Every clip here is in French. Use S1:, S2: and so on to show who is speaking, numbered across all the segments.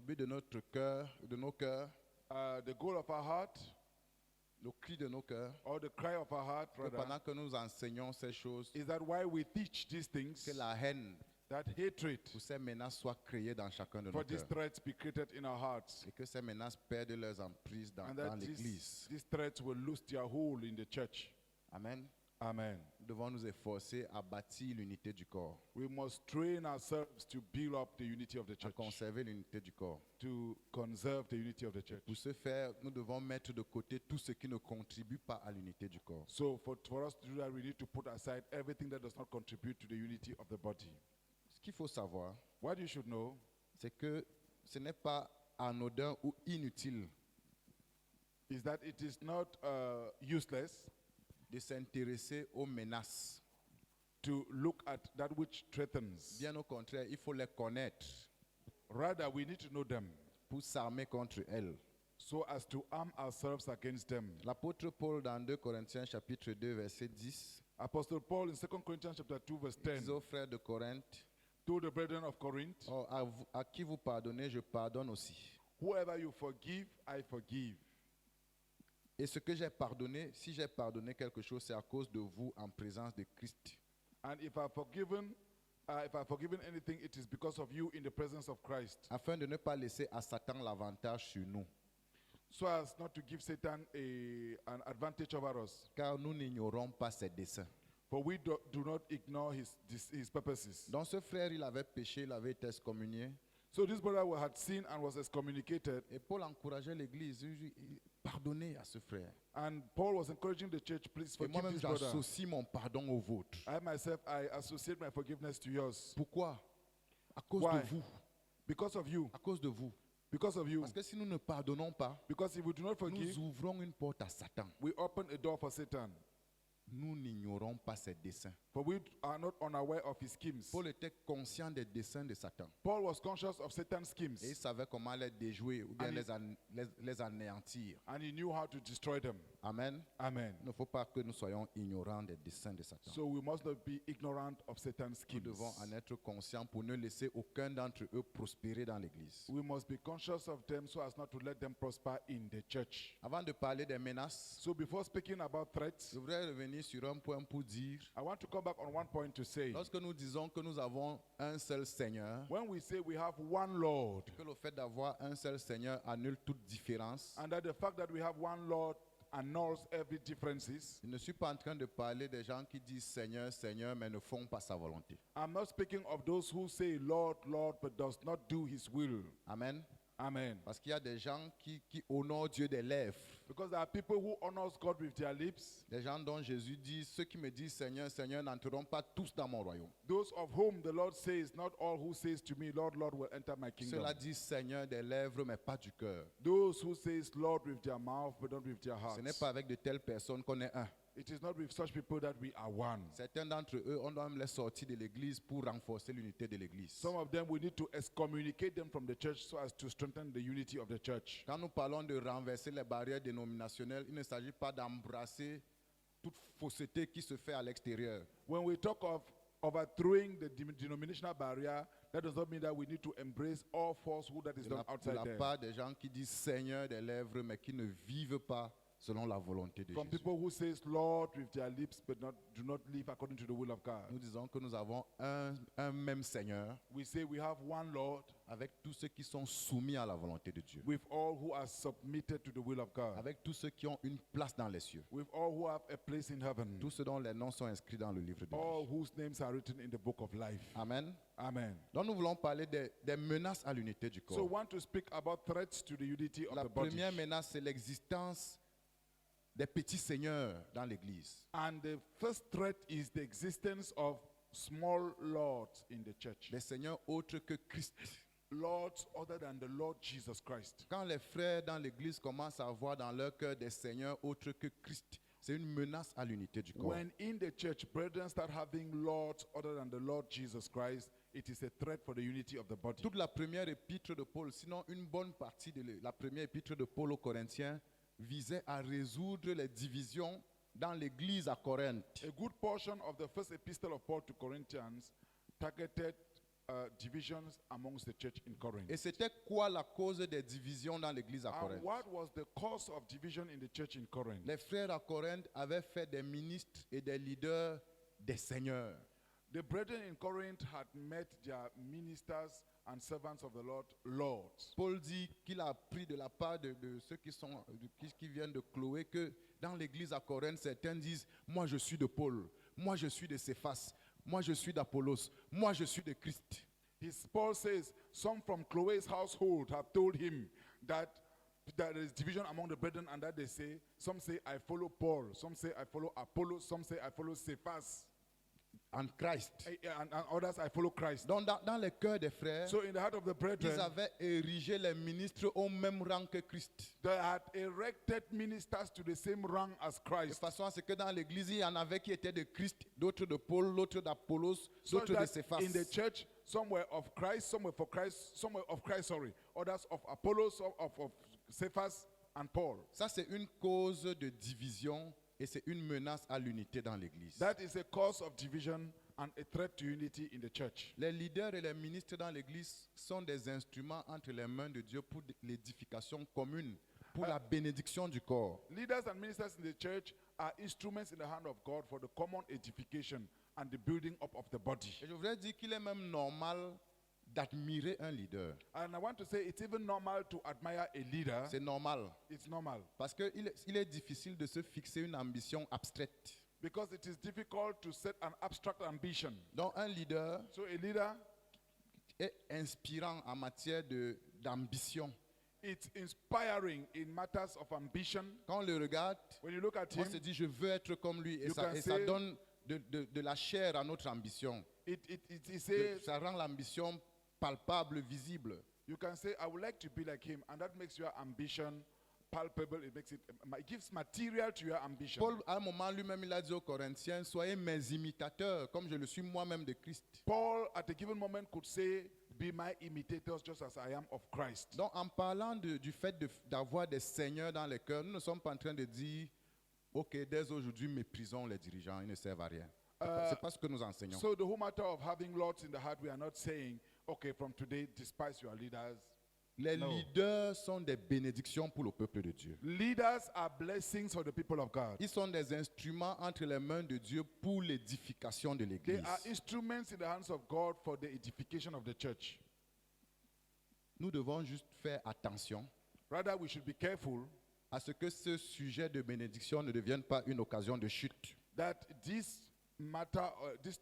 S1: but de notre cœur, de nos cœurs,
S2: the goal of our heart,
S1: le cri de nos cœurs,
S2: or the cry of our heart,
S1: que
S2: rather,
S1: pendant que nous enseignons ces choses,
S2: is that while we teach these things,
S1: que la haine
S2: that hatred
S1: pour ces menaces soit créée dans chacun de nos
S2: for these
S1: cœurs.
S2: threats be created in our hearts,
S1: Et que ces menaces perdent leurs emprises dans
S2: and that
S1: l'Église.
S2: these threats will lose their hold in the church.
S1: Amen.
S2: Amen.
S1: Nous devons nous efforcer à bâtir l'unité du corps,
S2: We must train ourselves to build up the unity of the
S1: à
S2: church,
S1: conserver l'unité du corps.
S2: to conserve the unity of the church.
S1: Pour ce faire, nous devons mettre de côté tout ce qui ne contribue pas à l'unité du corps.
S2: So for us to do that, we need to put aside everything that does not contribute to the unity of the body.
S1: Ce qu'il faut savoir,
S2: What you should know
S1: c'est que ce n'est pas anodin ou inutile
S2: is that it is not useless
S1: de s'intéresser aux menaces.
S2: to look at that which threatens.
S1: Bien au contraire, il faut les connaître
S2: Rather, we need to know them
S1: pour s'armer contre elles.
S2: so as to arm ourselves against them.
S1: L'apôtre Paul, dans 2 Corinthiens chapitre 2, verset 10,
S2: Apostle Paul in 2 Corinthians chapter 2 verse
S1: il
S2: 10
S1: dit aux frères de Corinthe,
S2: to the brethren of Corinth,
S1: oh, à qui vous pardonnez, je pardonne aussi.
S2: whoever you forgive, I forgive.
S1: Et ce que j'ai pardonné, si j'ai pardonné quelque chose, c'est à cause de vous en présence de Christ.
S2: And if I've forgiven anything, it is because of you in the presence of Christ,
S1: Afin de ne pas laisser à Satan l'avantage sur nous.
S2: so as not to give Satan an advantage over us.
S1: Car nous n'ignorons pas ses desseins.
S2: For we do not ignore his purposes.
S1: Donc ce frère, il avait péché, il avait été excommunié.
S2: So this brother had sinned and was excommunicated,
S1: Et Paul encourageait l'église, il dit, pardonnez à ce frère.
S2: and Paul was encouraging the church, please
S1: Et
S2: forgive
S1: moi-même,
S2: this brother.
S1: j'associe mon pardon au vôtre.
S2: I myself, I associate my forgiveness to yours.
S1: Pourquoi? À cause
S2: Why?
S1: de vous.
S2: Because of you.
S1: À cause de vous.
S2: Because of you.
S1: Parce que si nous ne pardonnons pas,
S2: Because if we do not forgive,
S1: nous ouvrons une porte à Satan.
S2: we open a door for Satan.
S1: Nous n'ignorons pas ses desseins.
S2: For we are not unaware of his schemes.
S1: Paul était conscient des desseins de Satan.
S2: Paul was conscious of Satan's
S1: Et il
S2: schemes,
S1: savait comment les déjouer ou bien
S2: And
S1: les anéantir.
S2: and he knew how to destroy them.
S1: Amen.
S2: Amen.
S1: Il ne faut pas que nous soyons ignorants des desseins de Satan.
S2: So we must not be ignorant of Satan's
S1: Nous
S2: schemes.
S1: devons en être conscients pour ne laisser aucun d'entre eux prospérer dans l'église.
S2: We must be conscious of them so as not to let them prosper in the church.
S1: Avant de parler des menaces,
S2: So before speaking about threats,
S1: je voudrais revenir sur un point pour dire,
S2: I want to come back on one point to say,
S1: lorsque nous disons que nous avons un seul Seigneur,
S2: when we say we have one Lord,
S1: que le fait d'avoir un seul Seigneur annule toute différence,
S2: and that the fact that we have one Lord annuls every differences,
S1: je ne suis pas en train de parler des gens qui disent Seigneur, Seigneur, mais ne font pas sa volonté.
S2: I'm not speaking of those who say Lord, Lord, but does not do his will.
S1: Amen.
S2: Amen.
S1: Parce qu'il y a des gens qui honorent Dieu des lèvres.
S2: Because there are people who honors God with their lips,
S1: Des gens dont Jésus dit, ceux qui me disent Seigneur, Seigneur n'entreront pas tous dans mon royaume.
S2: those of whom the Lord says, not all who says to me, Lord, Lord, will enter my kingdom.
S1: Ceux-là disent Seigneur des lèvres, mais pas du cœur.
S2: Those who says Lord with their mouth, but not with their
S1: Ce n'est
S2: hearts.
S1: pas avec de telles personnes qu'on est un.
S2: It is not with such people that we are one.
S1: Certains d'entre eux, on doit même les sortir de l'église pour renforcer l'unité de l'église.
S2: Some of them, we need to excommunicate them from the church so as to strengthen the unity of the church.
S1: Quand nous parlons de renverser les barrières dénominationnelles, il ne s'agit pas d'embrasser toute fausseté qui se fait à l'extérieur.
S2: When we talk of overthrowing the denominational barrier, that does not mean that we need to embrace all falsehood that is
S1: De
S2: done
S1: la
S2: outside there.
S1: part des gens qui disent Seigneur des lèvres, mais qui ne vivent pas selon la volonté de
S2: From
S1: Jésus.
S2: people who says Lord with their lips, but do not live according to the will of God.
S1: Nous disons que nous avons un même Seigneur
S2: We say we have one Lord
S1: avec tous ceux qui sont soumis à la volonté de Dieu.
S2: with all who are submitted to the will of God,
S1: Avec tous ceux qui ont une place dans les cieux.
S2: with all who have a place in heaven,
S1: Tous ceux dont les noms sont inscrits dans le livre de
S2: all
S1: vie.
S2: whose names are written in the book of life.
S1: Amen.
S2: Amen.
S1: Donc nous voulons parler des menaces à l'unité du
S2: So
S1: corps.
S2: we want to speak about threats to the unity of
S1: La
S2: the body.
S1: première menace, c'est l'existence des petits seigneurs dans l'église.
S2: And the first threat is the existence of small lords in the church.
S1: Des seigneurs autres que Christ.
S2: Lords other than the Lord Jesus Christ.
S1: Quand les frères dans l'église commencent à avoir dans leur cœur des seigneurs autres que Christ, c'est une menace à l'unité du corps.
S2: When in the church, brethren start having lords other than the Lord Jesus Christ, it is a threat for the unity of the body.
S1: Toute la première épître de Paul, sinon une bonne partie de la première épître de Paul aux Corinthiens, visait à résoudre les divisions dans l'église à Corinthe.
S2: A good portion of the first epistle of Paul to Corinthians targeted divisions amongst the church in Corinth.
S1: Et c'était quoi la cause des divisions dans l'église à
S2: And
S1: Corinthe?
S2: what was the cause of division in the church in Corinth?
S1: Les frères à Corinthe avaient fait des ministres et des leaders des seigneurs.
S2: The brethren in Corinth had met their ministers and servants of the Lord, lords.
S1: Paul dit qu'il a appris de la part de ceux qui viennent de Chloé que dans l'église à Corinthe, certains disent « Moi je suis de Paul, moi je suis de Céphas, moi je suis d'Apollos, moi je suis de Christ. »
S2: Paul says, some from Chloe's household have told him that there is division among the brethren, and that they say, some say I follow Paul, some say I follow Apollos, some say I follow Cephas,
S1: En Christ.
S2: and others I follow Christ.
S1: Donc dans les cœurs des frères,
S2: So in the heart of the
S1: ils
S2: brethren,
S1: avaient érigé les ministres au même rang que Christ.
S2: they had erected ministers to the same rank as
S1: De
S2: Christ.
S1: façon à ce que dans l'église, il y en avait qui étaient de Christ, d'autres de Paul, d'autres d'Apollos,
S2: So
S1: d'autres de
S2: that
S1: Céphas.
S2: in the church, some were of Christ, some were for Christ, some were of Christ, others of Apollos, of Cephas and Paul.
S1: Ça, c'est une cause de division et c'est une menace à l'unité dans l'église.
S2: That is a cause of division and a threat to unity in the church.
S1: Les leaders et les ministres dans l'église sont des instruments entre les mains de Dieu pour l'édification commune, pour la bénédiction du corps.
S2: Leaders and ministers in the church are instruments in the hand of God for the common edification and the building up of the body.
S1: Et je voudrais dire qu'il est même normal d'admirer un leader.
S2: And I want to say it's even normal to admire a leader.
S1: C'est normal.
S2: It's normal
S1: Parce qu'il est difficile de se fixer une ambition abstraite.
S2: because it is difficult to set an abstract ambition.
S1: Donc un leader
S2: So a leader,
S1: est inspirant en matière d'ambition.
S2: it's inspiring in matters of ambition.
S1: Quand on le regarde,
S2: When you look at
S1: on
S2: him,
S1: se dit je veux être comme lui et
S2: You
S1: ça,
S2: can
S1: et ça
S2: say-
S1: donne de la chair à notre ambition.
S2: it says,
S1: Ça rend l'ambition palpable, visible.
S2: you can say, I would like to be like him, and that makes your ambition palpable. It gives material to your ambition.
S1: Paul, à un moment, lui-même, il a dit aux Corinthiens, soyez mes imitateurs, comme je le suis moi-même de Christ.
S2: Paul, at a given moment, could say, be my imitators just as I am of Christ.
S1: Donc, en parlant du fait d'avoir des seigneurs dans les cœurs, nous ne sommes pas en train de dire, OK, dès aujourd'hui, méprisons les dirigeants, ils ne servent à rien. C'est pas ce que nous enseignons.
S2: So the whole matter of having lords in the heart, we are not saying, okay, from today, despise your leaders.
S1: Les
S2: No.
S1: leaders sont des bénédictions pour le peuple de Dieu.
S2: Leaders are blessings for the people of God.
S1: Ils sont des instruments entre les mains de Dieu pour l'édification de
S2: They
S1: l'Église.
S2: are instruments in the hands of God for the edification of the church.
S1: Nous devons juste faire attention
S2: Rather, we should be careful
S1: à ce que ce sujet de bénédiction ne devienne pas une occasion de chute.
S2: that this matter, this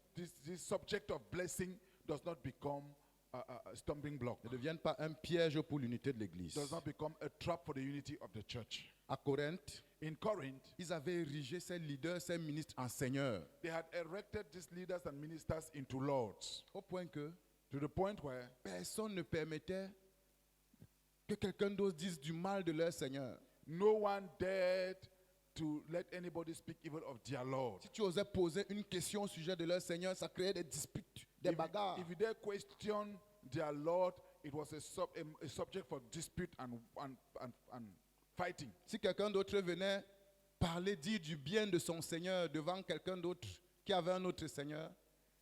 S2: subject of blessing does not become a stumbling block,
S1: Ne devienne pas un piège pour l'unité de l'Église.
S2: does not become a trap for the unity of the church.
S1: À Corinthe,
S2: In Corinth,
S1: ils avaient érigé ces leaders, ces ministres en seigneurs,
S2: they had erected these leaders and ministers into lords,
S1: au point que
S2: to the point where
S1: personne ne permettait que quelqu'un d'autre dise du mal de leur Seigneur.
S2: no one dared to let anybody speak evil of their Lord.
S1: Si tu osais poser une question au sujet de leur Seigneur, ça créait des disputes, des bagarres.
S2: If you dare question their Lord, it was a subject for dispute and fighting.
S1: Si quelqu'un d'autre venait parler, dire du bien de son Seigneur devant quelqu'un d'autre qui avait un autre Seigneur,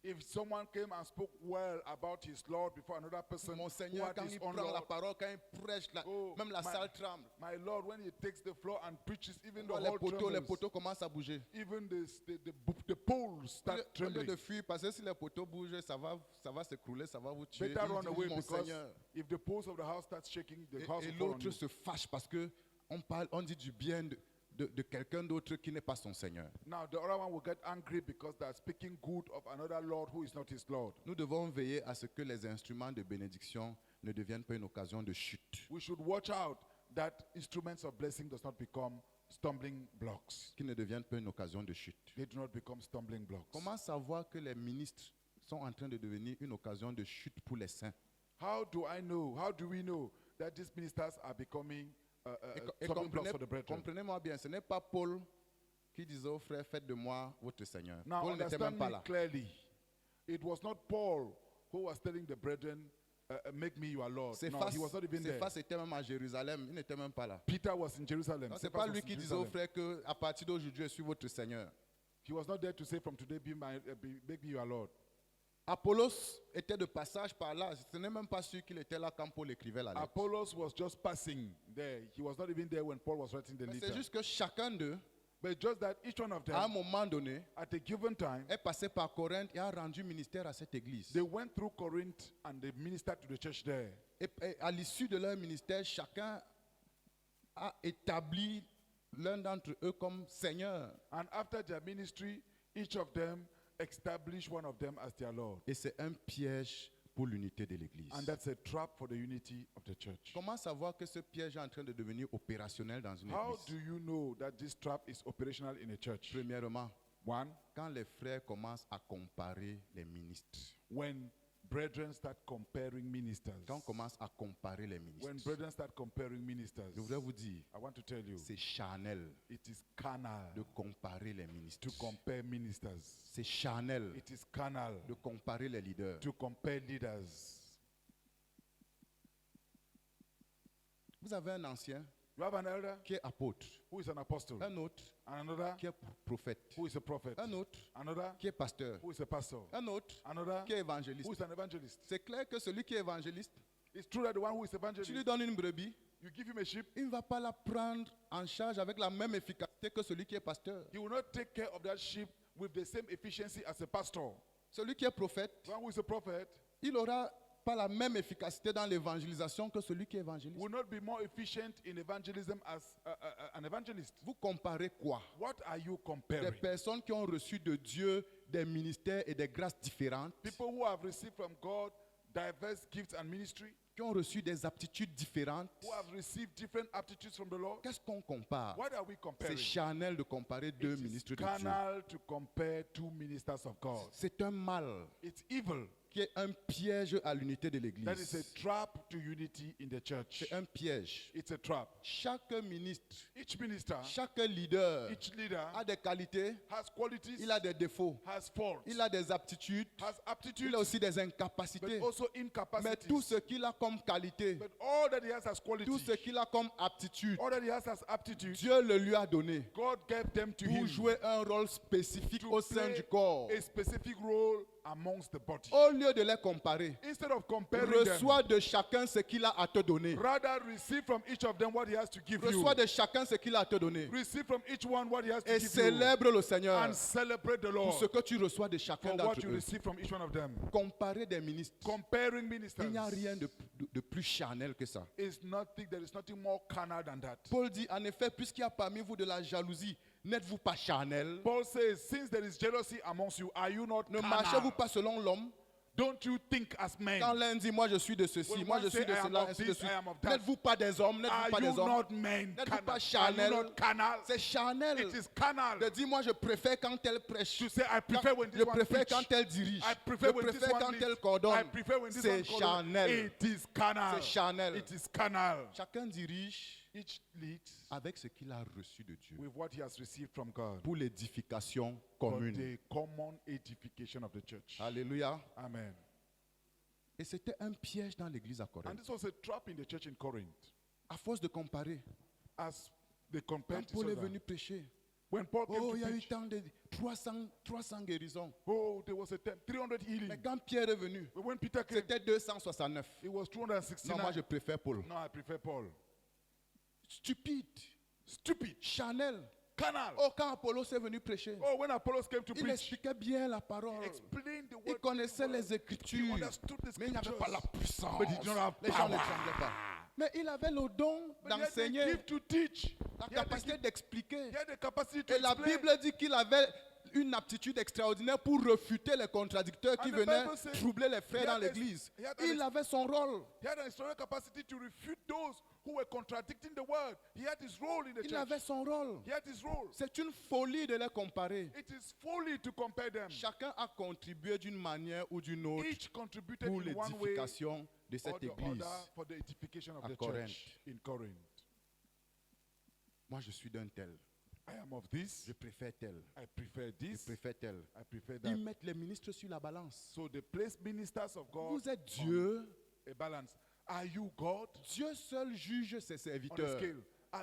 S2: If someone came and spoke well about his Lord before another person
S1: mon
S2: who
S1: Seigneur,
S2: had
S1: quand
S2: his
S1: il
S2: own
S1: prend la
S2: Lord,
S1: parole, quand il prêche,
S2: Oh,
S1: même la
S2: my-
S1: salle tremble.
S2: my Lord, when he takes the floor and preaches, even the
S1: Les
S2: whole
S1: poteaux
S2: trembles.
S1: commencent à bouger.
S2: Even the poles
S1: Au
S2: start
S1: lieu
S2: trembling.
S1: de fuir, parce que si les poteaux bougent, ça va s'écrouler, ça va vous tuer.
S2: Better
S1: Il
S2: run
S1: dit,
S2: away
S1: mon
S2: because
S1: Seigneur.
S2: if the poles of the house start shaking, the house
S1: Et
S2: will fall on
S1: l'autre
S2: you.
S1: se fâche parce que on dit du bien de quelqu'un d'autre qui n'est pas son Seigneur.
S2: Now the other one will get angry because they are speaking good of another Lord who is not his Lord.
S1: Nous devons veiller à ce que les instruments de bénédiction ne deviennent pas une occasion de chute,
S2: We should watch out that instruments of blessing does not become stumbling blocks.
S1: qu'ils ne deviennent pas une occasion de chute.
S2: They do not become stumbling blocks.
S1: Comment savoir que les ministres sont en train de devenir une occasion de chute pour les saints?
S2: How do we know that these ministers are becoming
S1: Et
S2: stumbling blocks for the brethren?
S1: comprenez-moi bien, ce n'est pas Paul qui disait aux frères, faites de moi votre Seigneur.
S2: Now
S1: Paul n'était même
S2: understand
S1: pas
S2: me
S1: là.
S2: clearly. It was not Paul who was telling the brethren, make me your Lord. No, he was not even there.
S1: Céphas était même à Jérusalem, il n'était même pas là.
S2: Peter was in Jerusalem.
S1: Ce n'est
S2: Cephas
S1: pas
S2: was
S1: lui
S2: in
S1: qui disait aux
S2: Jerusalem.
S1: frères qu'à partir d'aujourd'hui, je suis votre Seigneur.
S2: He was not there to say from today, make me your Lord.
S1: Apollos était de passage par là. Ce n'est même pas sûr qu'il était là quand Paul écrivait la lettre.
S2: Apollos was just passing there. He was not even there when Paul was writing the
S1: Mais
S2: letter.
S1: c'est juste que chacun d'eux,
S2: But just that each one of
S1: à un
S2: them,
S1: moment donné,
S2: at a given time,
S1: est passé par Corinthe et a rendu ministère à cette église.
S2: they went through Corinth and they ministered to the church there.
S1: Et à l'issue de leur ministère, chacun a établi l'un d'entre eux comme Seigneur.
S2: And after their ministry, each of them established one of them as their Lord.
S1: Et c'est un piège pour l'unité de l'église.
S2: And that's a trap for the unity of the church.
S1: Comment savoir que ce piège est en train de devenir opérationnel dans une
S2: How
S1: église?
S2: do you know that this trap is operational in a church?
S1: Premièrement,
S2: One,
S1: quand les frères commencent à comparer les ministres.
S2: when brethren start comparing ministers.
S1: Quand on commence à comparer les
S2: When
S1: ministres.
S2: brethren start comparing ministers,
S1: Je voudrais vous dire,
S2: I want to tell you,
S1: c'est charnel
S2: it is carnal
S1: de comparer les ministres.
S2: to compare ministers.
S1: C'est charnel
S2: It is carnal
S1: de comparer les leaders.
S2: to compare leaders.
S1: Vous avez un ancien
S2: You have an elder
S1: qui est apôtre,
S2: who is an apostle,
S1: un autre
S2: and another
S1: qui est prophète,
S2: who is a prophet,
S1: un autre
S2: another
S1: qui est pasteur,
S2: who is a pastor,
S1: un autre
S2: another
S1: qui est
S2: who
S1: évangéliste.
S2: is an evangelist.
S1: C'est clair que celui qui est évangéliste,
S2: It's true that the one who is
S1: tu lui
S2: evangelist,
S1: donnes une brebis,
S2: you give him a sheep,
S1: il ne va pas la prendre en charge avec la même efficacité que celui qui est pasteur.
S2: he will not take care of that sheep with the same efficiency as a pastor.
S1: Celui qui est prophète,
S2: The one who is a prophet
S1: il n'aura pas la même efficacité dans l'évangélisation que celui qui est évangéliste.
S2: will not be more efficient in evangelism as an evangelist.
S1: Vous comparez quoi?
S2: What are you
S1: Des
S2: comparing?
S1: personnes qui ont reçu de Dieu des ministères et des grâces différentes,
S2: People who have received from God diverse gifts and ministry,
S1: qui ont reçu des aptitudes différentes.
S2: who have received different aptitudes from the Lord.
S1: Qu'est-ce qu'on compare?
S2: What are we
S1: C'est
S2: comparing?
S1: charnel de comparer deux
S2: It is
S1: ministres de Dieu.
S2: carnal to compare two ministers of God.
S1: C'est un mal
S2: It's evil.
S1: qui est un piège à l'unité de
S2: That is a
S1: l'Église.
S2: trap to unity in the church.
S1: C'est un piège.
S2: It's a trap.
S1: Chaque ministre,
S2: Each minister,
S1: chaque leader
S2: each leader
S1: a des qualités,
S2: has qualities,
S1: il a des défauts,
S2: has faults,
S1: il a des aptitudes,
S2: has
S1: il
S2: aptitudes,
S1: a aussi des
S2: but
S1: incapacités.
S2: also
S1: Mais
S2: incapacities.
S1: tout ce qu'il a comme qualité,
S2: But all that he has as
S1: tout
S2: qualities,
S1: ce qu'il a comme aptitude,
S2: all that he has as aptitude,
S1: Dieu le lui a donné
S2: God gave them to
S1: pour
S2: him
S1: jouer un rôle spécifique
S2: to
S1: au sein
S2: play
S1: du corps.
S2: a specific role amongst the body.
S1: Au lieu de les comparer,
S2: Instead of comparing them,
S1: reçois de chacun ce qu'il a à te donner.
S2: rather receive from each of them what he has to give you.
S1: Reçois de chacun ce qu'il a à te donner.
S2: Receive from each one what he has to
S1: Et
S2: give you.
S1: célèbre le Seigneur
S2: And celebrate the
S1: pour ce
S2: Lord
S1: que tu reçois de chacun
S2: for what
S1: d'entre
S2: you
S1: eux.
S2: receive from each one of them.
S1: Comparer des ministres,
S2: Comparing
S1: il
S2: ministers
S1: n'y a rien de plus charnel que ça.
S2: is nothing, there is nothing more carnal than that.
S1: Paul dit, en effet, puisqu'il y a parmi vous de la jalousie, n'êtes-vous pas charnel?
S2: Paul says, since there is jealousy amongst you, are you not
S1: Ne
S2: carnal?
S1: marchez-vous pas selon l'homme?
S2: Don't you think as men?
S1: Quand l'un dit, moi je suis de ceci,
S2: When
S1: moi
S2: one
S1: je suis
S2: say,
S1: de
S2: I am
S1: cela,
S2: of
S1: ainsi de
S2: this,
S1: suite.
S2: I am of that.
S1: N'êtes-vous pas des hommes?
S2: Are
S1: N'êtes-vous pas
S2: you
S1: des hommes?
S2: not men?
S1: N'êtes-vous
S2: Carnal?
S1: pas
S2: Are
S1: charnel?
S2: you not carnal?
S1: C'est charnel.
S2: It is carnal
S1: De dire, moi je préfère quand elle prêche.
S2: to say, I prefer when this
S1: Je
S2: one
S1: préfère
S2: preach.
S1: quand elle dirige.
S2: I
S1: Je
S2: prefer when this
S1: préfère
S2: one
S1: quand
S2: leads.
S1: elle coordonne.
S2: I prefer when this
S1: C'est
S2: one coordinates.
S1: charnel.
S2: It is carnal.
S1: C'est charnel.
S2: It is carnal.
S1: Chacun dirige
S2: Each leads
S1: avec ce qu'il a reçu de Dieu
S2: with what he has received from God
S1: pour l'édification
S2: for
S1: commune.
S2: the common edification of the church.
S1: Alléluia.
S2: Amen.
S1: Et c'était un piège dans l'église à
S2: And
S1: Corinthe.
S2: this was a trap in the church in Corinth.
S1: À force de comparer,
S2: As they
S1: quand
S2: compared each
S1: Paul est
S2: other.
S1: venu prêcher,
S2: When Paul came
S1: oh,
S2: to
S1: il y a eu
S2: preach,
S1: tant de 300 guérisons.
S2: oh, there was a 300
S1: Mais
S2: healing.
S1: quand Pierre est venu,
S2: But when Peter came,
S1: c'était 269.
S2: it was
S1: Non, moi
S2: 269.
S1: je préfère Paul.
S2: No, I prefer Paul.
S1: Stupide,
S2: Stupid.
S1: charnel.
S2: Carnal.
S1: Oh, quand Apollos est venu prêcher,
S2: Oh, when Apollos came to
S1: il
S2: preach,
S1: expliquait bien la
S2: he
S1: parole.
S2: explained the
S1: Il
S2: word.
S1: connaissait les
S2: He
S1: Écritures,
S2: understood the
S1: mais il n'avait pas la
S2: scriptures.
S1: puissance.
S2: But he did not have
S1: Les gens ne
S2: power.
S1: tremblaient pas. Mais il avait le don
S2: But he had the
S1: d'enseigner,
S2: gift to teach.
S1: la
S2: He had the
S1: capacité
S2: gift-
S1: d'expliquer.
S2: he had the capacity to
S1: Et la
S2: explain.
S1: Bible dit qu'il avait une aptitude extraordinaire pour refuter les contradicteurs qui
S2: And the
S1: venaient
S2: Bible says
S1: troubler les frères
S2: he
S1: dans
S2: had
S1: l'église.
S2: he had an
S1: Il avait son rôle.
S2: He had an historical capacity to refute those who were contradicting the word. He had his role in the
S1: Il
S2: church.
S1: avait son rôle.
S2: He had his role.
S1: C'est une folie de les comparer.
S2: It is folly to compare them.
S1: Chacun a contribué d'une manière ou d'une autre
S2: Each contributed
S1: pour
S2: in one way
S1: l'édification de
S2: or
S1: cette
S2: the
S1: église.
S2: other for the edification of
S1: à
S2: the
S1: Corinth.
S2: church in Corinth.
S1: Moi, je suis d'un tel.
S2: I am of this.
S1: Je préfère tel.
S2: I prefer
S1: Je
S2: this.
S1: préfère tel.
S2: I prefer that.
S1: Ils mettent les ministres sur la balance.
S2: So they place ministers of God
S1: Vous êtes Dieu.
S2: on a balance. Are you God
S1: Dieu seul juge ses
S2: on a
S1: serviteurs.
S2: scale?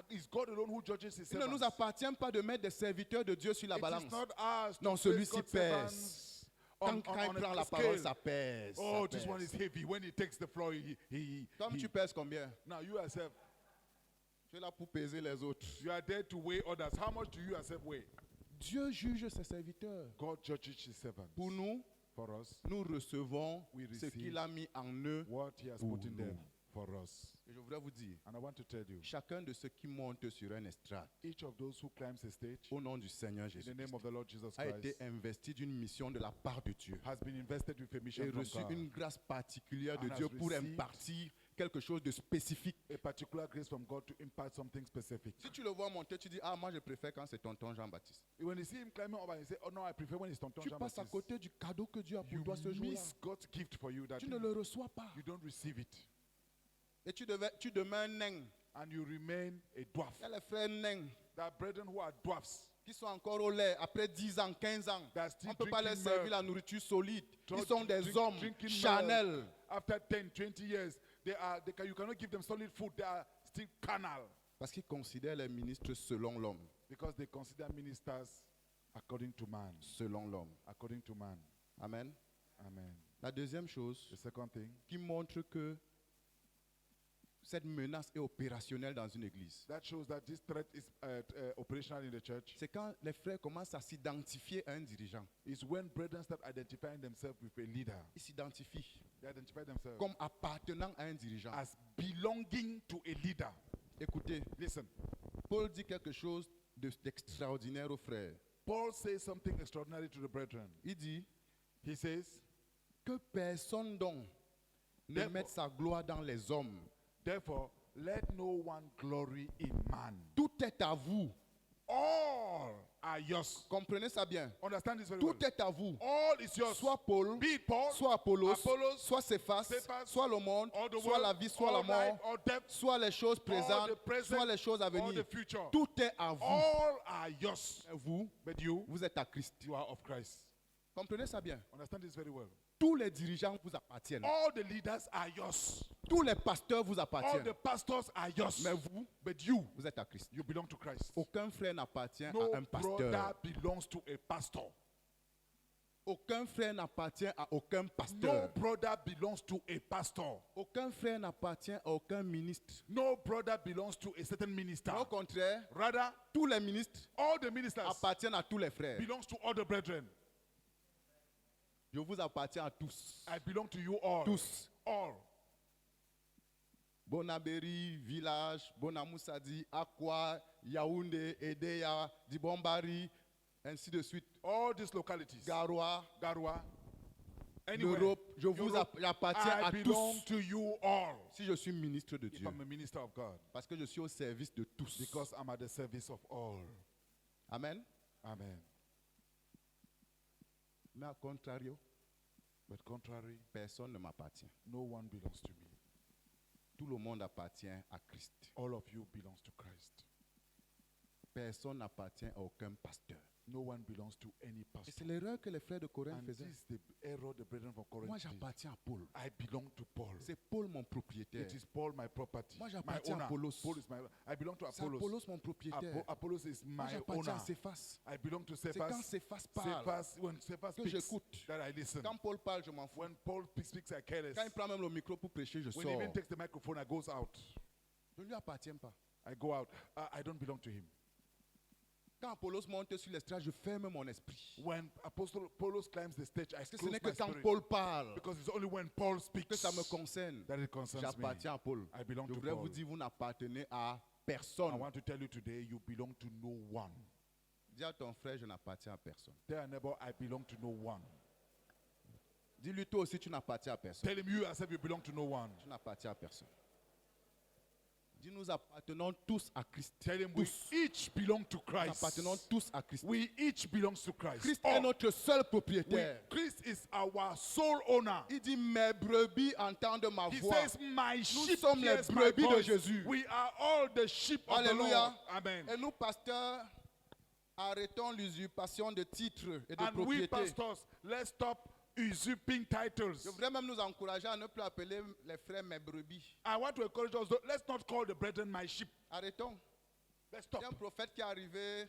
S2: Is God alone who judges his
S1: Il ne nous
S2: servants?
S1: appartient pas de mettre des serviteurs de Dieu sur la
S2: It
S1: balance.
S2: is not us to
S1: Non,
S2: place
S1: celui-ci
S2: God's
S1: pèse.
S2: servants
S1: Quand il prend la parole, ça pèse. ça
S2: Oh, this one
S1: pèse.
S2: is heavy. When he takes the floor,
S1: Comme tu pèses combien?
S2: now you yourself,
S1: Tu es là pour peser les autres.
S2: you are there to weigh others. How much do you yourself weigh?
S1: Dieu juge ses serviteurs.
S2: God judges his servants.
S1: Pour nous,
S2: For us,
S1: nous recevons
S2: We
S1: ce
S2: receive
S1: qu'il a mis en eux.
S2: what he has
S1: Pour
S2: put in them
S1: nous.
S2: for us.
S1: Et je voudrais vous dire,
S2: And I want to tell you,
S1: chacun de ceux qui montent sur un estrade,
S2: each of those who climbs the stage,
S1: au nom du Seigneur
S2: in
S1: Jésus,
S2: the name of the Lord Jesus
S1: a été
S2: Christ,
S1: investi d'une mission de la part de Dieu.
S2: has been invested with a mission
S1: Et
S2: from
S1: reçu
S2: God.
S1: une grâce particulière de
S2: And
S1: Dieu
S2: has
S1: pour
S2: received
S1: impartir quelque chose de spécifique.
S2: A particular grace from God to impart something specific.
S1: Si tu le vois monter, tu dis, ah, moi je préfère quand c'est tonton Jean-Baptiste.
S2: When you see him climbing up and you say, oh no, I prefer when it's Tonton
S1: Tu passes à
S2: Jean-Baptiste.
S1: côté du cadeau que Dieu a pour
S2: You
S1: toi ce jour-là.
S2: miss God's gift for you that
S1: Tu ne
S2: day.
S1: le reçois pas.
S2: You don't receive it.
S1: Et tu demeures un nain.
S2: And you remain a dwarf.
S1: Il y a les frères nains
S2: There are brethren who are dwarfs.
S1: qui sont encore au lait après 10 ans, 15 ans.
S2: That still
S1: On ne peut pas leur
S2: drinking
S1: servir
S2: milk.
S1: la nourriture solide. Ils
S2: Drink-
S1: sont des
S2: drink-
S1: hommes
S2: drinking milk.
S1: charnels.
S2: After 10, 20 years, you cannot give them solid food. They are still carnal.
S1: Parce qu'ils considèrent les ministres selon l'homme.
S2: Because they consider ministers according to man.
S1: Selon l'homme.
S2: According to man.
S1: Amen.
S2: Amen.
S1: La deuxième chose
S2: The second thing,
S1: qui montre que cette menace est opérationnelle dans une église,
S2: that shows that this threat is operational in the church,
S1: c'est quand les frères commencent à s'identifier à un dirigeant.
S2: is when brethren start identifying themselves with a leader.
S1: Ils s'identifient
S2: They identify themselves
S1: comme appartenant à un dirigeant.
S2: as belonging to a leader.
S1: Écoutez,
S2: Listen,
S1: Paul dit quelque chose d'extraordinaire aux frères.
S2: Paul says something extraordinary to the brethren.
S1: Il dit
S2: He says,
S1: que personne donc ne
S2: Therefore-
S1: mette sa gloire dans les hommes.
S2: therefore, let no one glory in man.
S1: Tout est à vous.
S2: All are yours.
S1: Comprenez ça bien.
S2: Understand this very well.
S1: Tout est à vous.
S2: All is yours.
S1: Soit Paul,
S2: Be it Paul,
S1: soit Apollos,
S2: Apollos,
S1: soit Céphas,
S2: Cephas,
S1: soit le monde,
S2: or the
S1: soit
S2: world,
S1: la vie, soit la
S2: all
S1: mort,
S2: life, all death,
S1: soit les choses présentes,
S2: the present,
S1: soit les choses à
S2: all
S1: venir.
S2: the future.
S1: Tout est à vous.
S2: All are yours.
S1: Et vous,
S2: But you,
S1: vous êtes à Christ.
S2: you are of Christ.
S1: Comprenez ça bien.
S2: Understand this very well.
S1: Tous les dirigeants vous appartiennent.
S2: All the leaders are yours.
S1: Tous les pasteurs vous
S2: All
S1: appartiennent.
S2: the pastors are yours.
S1: Mais vous,
S2: But you,
S1: vous êtes à Christ.
S2: you belong to Christ.
S1: Aucun frère n'appartient
S2: No
S1: à un
S2: brother
S1: pasteur.
S2: belongs to a pastor.
S1: Aucun frère n'appartient à aucun
S2: No
S1: pasteur.
S2: brother belongs to a pastor.
S1: Aucun frère n'appartient à aucun ministre.
S2: No brother belongs to a certain minister.
S1: Au contraire,
S2: Rather,
S1: tous les ministres
S2: all the ministers
S1: appartiennent à tous les frères.
S2: belongs to all the brethren.
S1: Je vous appartiens à tous.
S2: I belong to you all.
S1: Tous.
S2: All.
S1: Bonaberi, Village, Bonamoussadi, Akwa, Yaoundé, Edeya, Dibombari, ainsi de suite.
S2: All these localities.
S1: Garoua,
S2: Garoua. Anywhere.
S1: l'Europe, je vous
S2: Europe,
S1: appartiens
S2: I
S1: à
S2: belong
S1: tous.
S2: to you all.
S1: Si je suis ministre de
S2: If
S1: Dieu,
S2: I'm a minister of God.
S1: parce que je suis au service de tous.
S2: Because I'm at the service of all.
S1: Amen.
S2: Amen.
S1: Mais à contrario,
S2: But contrary,
S1: personne ne m'appartient.
S2: no one belongs to me.
S1: Tout le monde appartient à Christ.
S2: All of you belongs to Christ.
S1: Personne n'appartient à aucun pasteur.
S2: No one belongs to any
S1: Et
S2: pastor.
S1: c'est l'erreur que les frères de Corinthe
S2: And
S1: faisaient.
S2: this is the error the brethren from Corinth
S1: Moi,
S2: did.
S1: j'appartiens à Paul.
S2: I belong to Paul.
S1: C'est Paul mon propriétaire.
S2: It is Paul my property.
S1: Moi,
S2: My
S1: j'appartiens à
S2: owner.
S1: Apollos.
S2: Paul is my. I belong to
S1: C'est
S2: Apollos.
S1: Apollos mon propriétaire.
S2: Apollos is
S1: Moi,
S2: my
S1: j'appartiens à
S2: owner.
S1: Céphas.
S2: I belong to
S1: C'est quand
S2: Cephas.
S1: Céphas parle
S2: When Cephas
S1: que
S2: speaks,
S1: j'écoute.
S2: that I listen.
S1: Quand Paul parle, je m'en fous.
S2: When Paul speaks, I care less.
S1: Quand il prend même le micro pour prêcher, je
S2: When he
S1: sors.
S2: even takes the microphone, I goes out.
S1: Je ne lui appartiens pas.
S2: I go out. I don't belong to him.
S1: Quand Apollos monte sur l'estrade, je ferme mon esprit.
S2: When Apostle Apollos climbs the stage, I
S1: Parce que ce
S2: close
S1: n'est que
S2: my
S1: quand
S2: spirit.
S1: Paul parle
S2: Because it's only when Paul speaks
S1: que ça me concerne.
S2: that it concerns me.
S1: J'appartiens à Paul.
S2: I belong
S1: Je
S2: to
S1: voudrais
S2: Paul.
S1: vous dire, vous n'appartenez à
S2: I
S1: personne.
S2: want to tell you today, you belong to no one.
S1: Dis à ton frère, je n'appartiens à personne.
S2: Tell your neighbor, I belong to no one.
S1: Dis-lui toi aussi, tu n'appartiens à personne.
S2: Tell him you yourself, you belong to no one.
S1: Tu n'appartiens à personne. Dis, nous appartenons tous à Christ.
S2: Tell him we
S1: Tous.
S2: each belong to
S1: Nous appartenons
S2: Christ.
S1: tous à Christ.
S2: We each belongs to Christ.
S1: Christ
S2: All.
S1: est notre seul propriétaire.
S2: Christ is our sole owner.
S1: Il dit, mes brebis entendent ma
S2: He
S1: voix.
S2: says, my sheep
S1: sommes les
S2: hears my
S1: brebis de
S2: voice.
S1: Jésus.
S2: We are all the sheep of the Lord.
S1: Alléluia.
S2: Amen.
S1: Et nous, pasteurs, arrêtons l'usurpation de titres et de
S2: And we
S1: propriétés.
S2: pastors, let's stop usurping titles.
S1: Je voudrais même nous encourager à ne plus appeler les frères mes brebis.
S2: I want to encourage us, let's not call the brethren my sheep.
S1: Arrêtons.
S2: Let's
S1: Il y
S2: stop.
S1: a un prophète qui est arrivé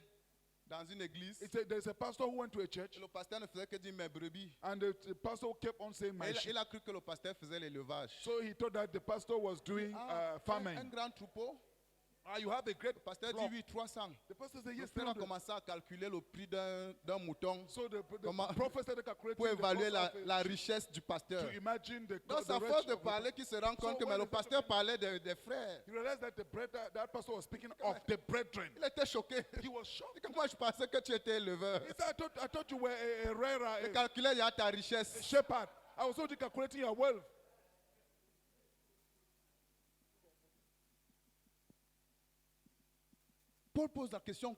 S1: dans une église.
S2: There's a pastor who went to a church,
S1: Et le pasteur ne faisait que dire mes brebis.
S2: and the pastor kept on saying,
S1: Et
S2: my
S1: il,
S2: sheep.
S1: il a cru que le pasteur faisait l'élevage.
S2: So he thought that the pastor was doing
S1: Un
S2: farming.
S1: grand troupeau.
S2: You have a great
S1: Le pasteur dit
S2: flock.
S1: oui, 300.
S2: The pastor said,
S1: Le
S2: yes,
S1: frère a
S2: 300.
S1: commencé à calculer le prix d'un mouton
S2: So the
S1: Comment-
S2: prophet started calculating
S1: pour
S2: the
S1: évaluer
S2: cost of
S1: la
S2: a
S1: richesse du pasteur.
S2: to imagine the
S1: Donc, c'est à
S2: the
S1: force
S2: rest
S1: de
S2: of the-
S1: parler qu'il se rend compte que
S2: when
S1: mais le
S2: the
S1: pasteur parlait des frères.
S2: You realize that that pastor was speaking of the brethren.
S1: Il était choqué.
S2: He was shocked.
S1: Moi, je pensais que tu étais éleveur.
S2: He said, I thought you were a rare
S1: Il calculait déjà ta richesse.
S2: shepherd. I was only calculating your wealth.
S1: Paul pose la question,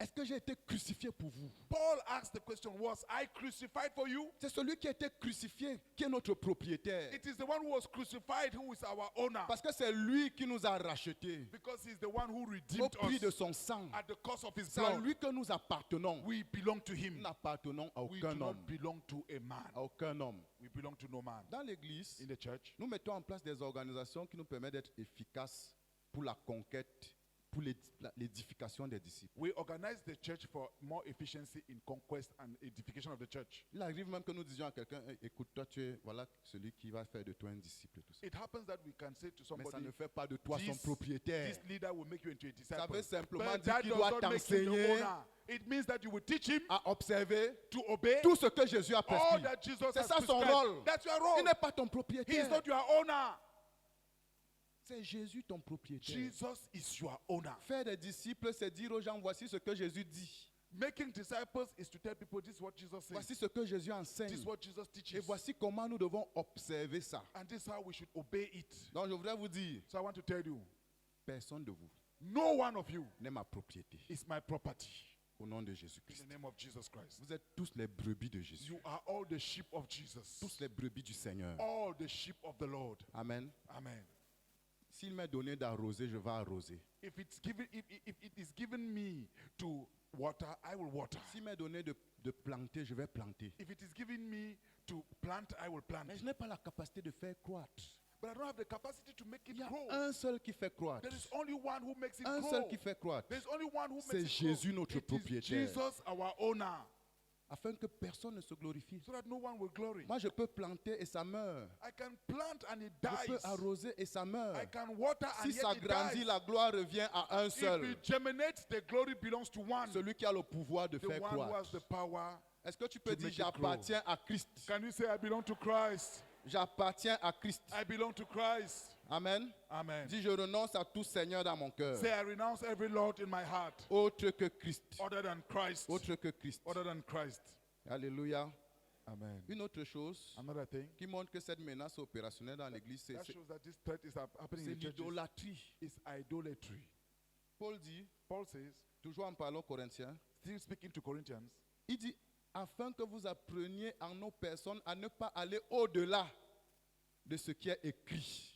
S1: est-ce que j'ai été crucifié pour vous?
S2: Paul asked the question, was I crucified for you?
S1: C'est celui qui a été crucifié qui est notre propriétaire.
S2: It is the one who was crucified who is our owner.
S1: Parce que c'est lui qui nous a rachetés
S2: Because he's the one who
S1: au
S2: redeemed
S1: prix de
S2: us
S1: son sang.
S2: at the cost of his
S1: C'est à
S2: blood.
S1: lui que nous appartenons.
S2: We belong to
S1: Nous
S2: him.
S1: n'appartenons à
S2: We do
S1: aucun
S2: not
S1: homme.
S2: belong to a man.
S1: À aucun homme.
S2: We belong to no man.
S1: Dans l'église,
S2: In the church,
S1: nous mettons en place des organisations qui nous permettent d'être efficaces pour la conquête, pour l'édification des disciples.
S2: we organize the church for more efficiency in conquest and edification of the church.
S1: Il arrive même que nous disions à quelqu'un, hey, écoute, toi, tu es voilà, celui qui va faire de toi un disciple. Et tout ça.
S2: It happens that we can say to
S1: Mais ça
S2: somebody,
S1: ne fait pas de toi son
S2: this,
S1: propriétaire.
S2: this leader will make you into a
S1: Ça veut
S2: disciple.
S1: simplement
S2: But
S1: dire
S2: that
S1: qu'il
S2: does
S1: doit
S2: not make you the
S1: t'enseigner
S2: owner. It means that you will teach him
S1: à observer
S2: to obey
S1: tout ce que Jésus a
S2: all
S1: prescrit.
S2: that Jesus
S1: C'est
S2: has
S1: ça son
S2: prescribed.
S1: rôle.
S2: That's your
S1: Il
S2: role.
S1: n'est pas ton
S2: He is
S1: propriétaire.
S2: not your owner.
S1: C'est Jésus ton propriétaire.
S2: Jesus is your owner.
S1: Faire des disciples, c'est dire aux gens, voici ce que Jésus dit.
S2: Making disciples is to tell people this is what Jesus says.
S1: Voici ce que Jésus
S2: This
S1: enseigne.
S2: is what Jesus
S1: Et
S2: teaches.
S1: voici comment nous devons observer ça.
S2: And this is how we should obey it.
S1: Donc je voudrais vous dire,
S2: So I want to tell you,
S1: personne de vous
S2: no one of you
S1: n'est ma propriété.
S2: is my property.
S1: Au nom de
S2: In
S1: Jésus-Christ.
S2: the name of Jesus Christ.
S1: Vous êtes tous les brebis de Jésus.
S2: You are all the sheep of Jesus.
S1: Tous les brebis du Seigneur.
S2: All the sheep of the Lord.
S1: Amen.
S2: Amen.
S1: S'il m'est donné d'arroser, je vais arroser.
S2: If it is given me to water, I will water.
S1: S'il m'est donné de planter, je vais planter.
S2: If it is given me to plant, I will plant.
S1: Mais je n'ai pas la capacité de faire croître.
S2: But I don't have the capacity to make
S1: Il
S2: it
S1: y a
S2: grow.
S1: un seul qui fait croître.
S2: There is only one who makes it
S1: Un
S2: grow.
S1: seul qui fait croître.
S2: There's only one who
S1: C'est
S2: makes it
S1: Jésus,
S2: grow.
S1: notre
S2: It is
S1: propriétaire.
S2: Jesus, our owner,
S1: Afin que personne ne se glorifie.
S2: so that no one will glory.
S1: Moi, je peux planter et ça meurt.
S2: I can plant and it
S1: Je peux
S2: dies.
S1: arroser et ça meurt.
S2: I can water and
S1: Si
S2: yet
S1: ça
S2: it
S1: grandit,
S2: dies.
S1: la gloire revient à un
S2: If
S1: seul.
S2: it germinates, the glory belongs to one.
S1: Celui qui a le pouvoir de
S2: The
S1: faire
S2: one who has the
S1: croître.
S2: power.
S1: Est-ce que tu peux
S2: to
S1: dire
S2: make it grow.
S1: j'appartiens à Christ?
S2: Can you say, I belong to Christ?
S1: J'appartiens à Christ.
S2: I belong to Christ.
S1: Amen.
S2: Amen.
S1: Dis je renonce à tout Seigneur dans mon cœur.
S2: Say, I renounce every Lord in my heart
S1: Autre que Christ.
S2: other than Christ.
S1: Autre que Christ.
S2: Other than Christ.
S1: Alléluia.
S2: Amen.
S1: Une autre chose
S2: Another thing
S1: qui montre que cette menace opérationnelle dans l'église,
S2: that shows that this threat is happening
S1: c'est
S2: in the churches
S1: l'idolâtrie.
S2: is idolatry.
S1: Paul dit,
S2: Paul says,
S1: toujours en parlant aux Corinthiens,
S2: still speaking to Corinthians,
S1: il dit, afin que vous appreniez en nos personnes à ne pas aller au-delà de ce qui est écrit.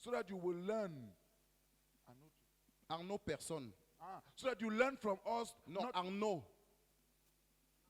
S2: so that you will learn.
S1: En nos personnes.
S2: So that you learn from us.
S1: Non,
S2: not-
S1: en nos.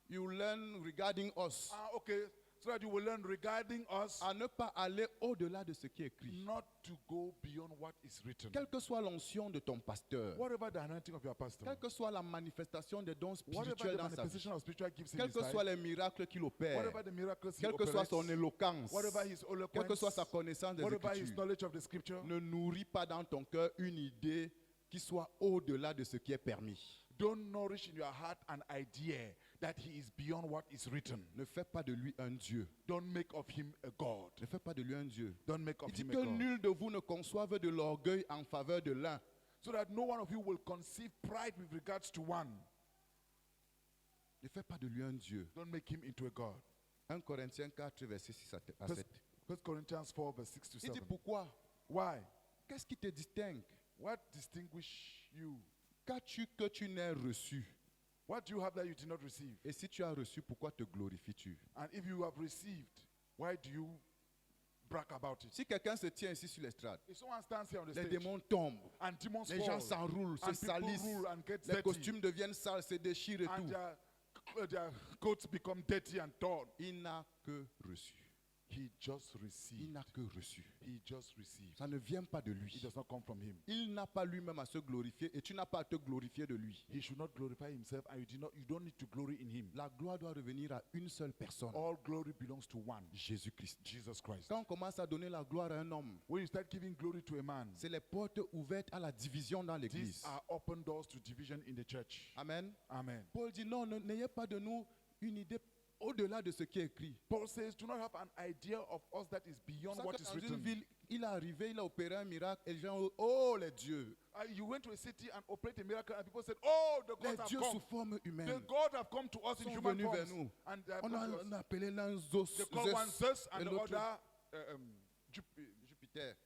S1: You learn regarding us.
S2: okay. So that you will learn regarding us,
S1: À ne pas aller au-delà de ce qui est écrit.
S2: not to go beyond what is written.
S1: Quelle que soit l'onction de ton pasteur,
S2: Whatever the anointing of your pastor,
S1: quelle que soit la manifestation des dons
S2: whatever
S1: spirituels
S2: the
S1: dans sa vie,
S2: manifestation of spiritual gifts in
S1: quels
S2: his
S1: que
S2: life,
S1: soient les miracles qu'il opère,
S2: whatever the miracles he
S1: quelle que soit
S2: operates,
S1: son éloquence,
S2: whatever his
S1: quelle que
S2: eloquence,
S1: soit sa connaissance des
S2: whatever his
S1: Écritures,
S2: knowledge of the scripture,
S1: ne nourrit pas dans ton cœur une idée qui soit au-delà de ce qui est permis.
S2: don't nourish in your heart an idea that he is beyond what is written.
S1: Ne fais pas de lui un Dieu.
S2: Don't make of him a God.
S1: Ne fais pas de lui un Dieu.
S2: Don't make
S1: Il
S2: of
S1: dit
S2: him a
S1: que
S2: God.
S1: nul de vous ne conçoive de l'orgueil en faveur de l'un.
S2: So that no one of you will conceive pride with regards to one.
S1: Ne fais pas de lui un Dieu.
S2: Don't make him into a God.
S1: 1 Corinthiens 4, verset 6 à
S2: First
S1: 7.
S2: 1 Corinthians 4, verse 6 to
S1: Il dit
S2: 7.
S1: pourquoi?
S2: Why?
S1: Qu'est-ce qui te distingue?
S2: What distinguish you?
S1: Qu'as-tu que tu n'aies reçu?
S2: What do you have that you did not receive?
S1: Et si tu as reçu, pourquoi te glorifies-tu?
S2: And if you have received, why do you brag about it?
S1: Si quelqu'un se tient ici sur l'estrade,
S2: If someone stands here on the
S1: les
S2: stage
S1: démons tombent,
S2: and demons
S1: les gens
S2: fall,
S1: s'enroulent, se
S2: and people
S1: salissent,
S2: rule and get
S1: les
S2: dirty,
S1: costumes deviennent sales, se déchirent et
S2: and
S1: tout.
S2: their coats become dirty and torn,
S1: Il n'a que reçu.
S2: He just
S1: Il
S2: received.
S1: n'a que reçu.
S2: He just received.
S1: Ça ne vient pas de
S2: It
S1: lui.
S2: does not come from him.
S1: Il n'a pas lui-même à se glorifier et tu n'as pas à te glorifier de lui.
S2: He should not glorify himself, and you don't need to glory in him.
S1: La gloire doit revenir à une seule personne,
S2: All glory belongs to one,
S1: Jésus-Christ.
S2: Jesus Christ.
S1: Quand on commence à donner la gloire à un homme,
S2: When you start giving glory to a man,
S1: c'est les portes ouvertes à la division dans
S2: these
S1: l'église.
S2: are open doors to division in the church.
S1: Amen.
S2: Amen.
S1: Paul dit non, n'ayez pas de nous une idée au-delà de ce qui est écrit.
S2: Paul says, do not have an idea of us that is beyond
S1: Ça
S2: what
S1: que
S2: is
S1: dans une
S2: written.
S1: ville, il est arrivé, il a opéré un miracle et les gens ont oh les dieux.
S2: You went to a city and operated a miracle, and people said, oh, the
S1: Les
S2: gods have
S1: dieux
S2: come.
S1: sous forme
S2: The
S1: humaine
S2: God have come to us in
S1: sont
S2: human
S1: venus vers
S2: forms.
S1: nous.
S2: And they have
S1: On
S2: come to us.
S1: a appelé l'un Zeus,
S2: They call one Zeus
S1: et
S2: and the
S1: l'autre
S2: other
S1: Jupiter.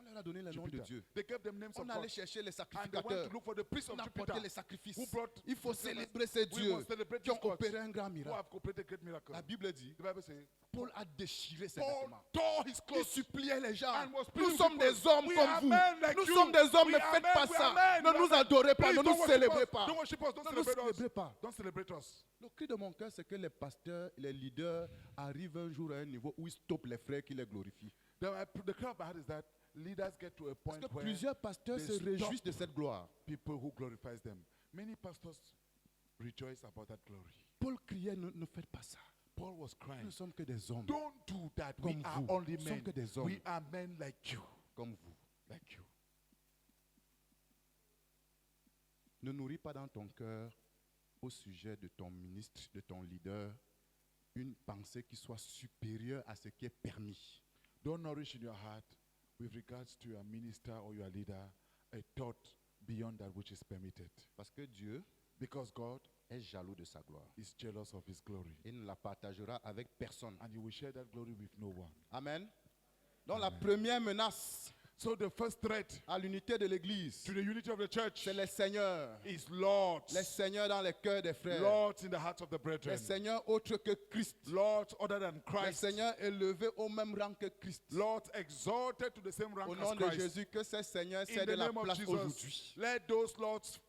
S1: On leur a donné le nom de
S2: Jupiter.
S1: Dieu.
S2: They gave them names
S1: On
S2: of
S1: allait
S2: God.
S1: chercher les
S2: And they went
S1: sacrificateurs.
S2: to look for the priest
S1: On
S2: of
S1: a
S2: Jupiter.
S1: apporté les sacrifices.
S2: Who brought
S1: Il faut
S2: the sacrifice.
S1: célébrer ces
S2: We
S1: dieux
S2: must celebrate
S1: qui ont
S2: these gods
S1: opéré un grand
S2: who
S1: miracle.
S2: have operated great miracle.
S1: La Bible dit,
S2: The Bible says,
S1: Paul a déchiré ses
S2: Paul
S1: vêtements.
S2: tore his
S1: Il
S2: clothes.
S1: suppliait les gens.
S2: And was
S1: Nous
S2: pleading
S1: sommes
S2: with
S1: des
S2: people.
S1: hommes
S2: We
S1: comme
S2: are
S1: vous.
S2: men like
S1: Nous
S2: you.
S1: sommes des hommes,
S2: We
S1: ne
S2: are
S1: faites
S2: men,
S1: pas
S2: we are
S1: ça.
S2: men,
S1: Ne
S2: we
S1: nous
S2: are men.
S1: adorez pas,
S2: Please
S1: ne
S2: don't
S1: nous
S2: worship
S1: célébrez
S2: us.
S1: pas.
S2: Don't worship us. Don't
S1: Ne nous
S2: celebrate us.
S1: célébrez pas.
S2: Don't celebrate us.
S1: Le cri de mon cœur, c'est que les pasteurs, les leaders arrivent un jour à un niveau où ils stoppent les frères qui les glorifient.
S2: The cry of my heart is that leaders get to a
S1: Parce
S2: point
S1: que
S2: where
S1: plusieurs pasteurs
S2: they
S1: se
S2: stop
S1: réjouissent de cette gloire.
S2: people who glorifies them. Many pastors rejoice about that glory.
S1: Paul criait, ne faites pas ça.
S2: Paul was
S1: Nous
S2: crying,
S1: ne sommes que des hommes
S2: don't do that. We
S1: Comme
S2: are
S1: vous.
S2: only
S1: Nous sommes
S2: men.
S1: que des hommes.
S2: We are men like you.
S1: comme vous.
S2: Like you.
S1: Ne nourris pas dans ton cœur au sujet de ton ministre, de ton leader, une pensée qui soit supérieure à ce qui est permis.
S2: Don't nourish in your heart with regards to your minister or your leader a thought beyond that which is permitted.
S1: Parce que Dieu
S2: Because God
S1: est jaloux de sa gloire.
S2: is jealous of his glory.
S1: Il ne la partagera avec personne.
S2: And you will share that glory with no one.
S1: Amen. Donc la première menace
S2: So the first threat
S1: à l'unité de l'Église,
S2: to the unity of the church
S1: c'est les seigneurs.
S2: is Lords.
S1: Les seigneurs dans les cœurs des frères.
S2: Lords in the hearts of the brethren.
S1: Les seigneurs autres que Christ.
S2: Lords other than
S1: Les
S2: Christ.
S1: seigneurs élevés au même rang que Christ.
S2: Lords exalted to the same rank
S1: Au
S2: as
S1: nom de
S2: Christ.
S1: Jésus, que ces seigneurs
S2: In
S1: cèdent
S2: the
S1: la
S2: name of
S1: place
S2: Jesus,
S1: aujourd'hui.
S2: let those lords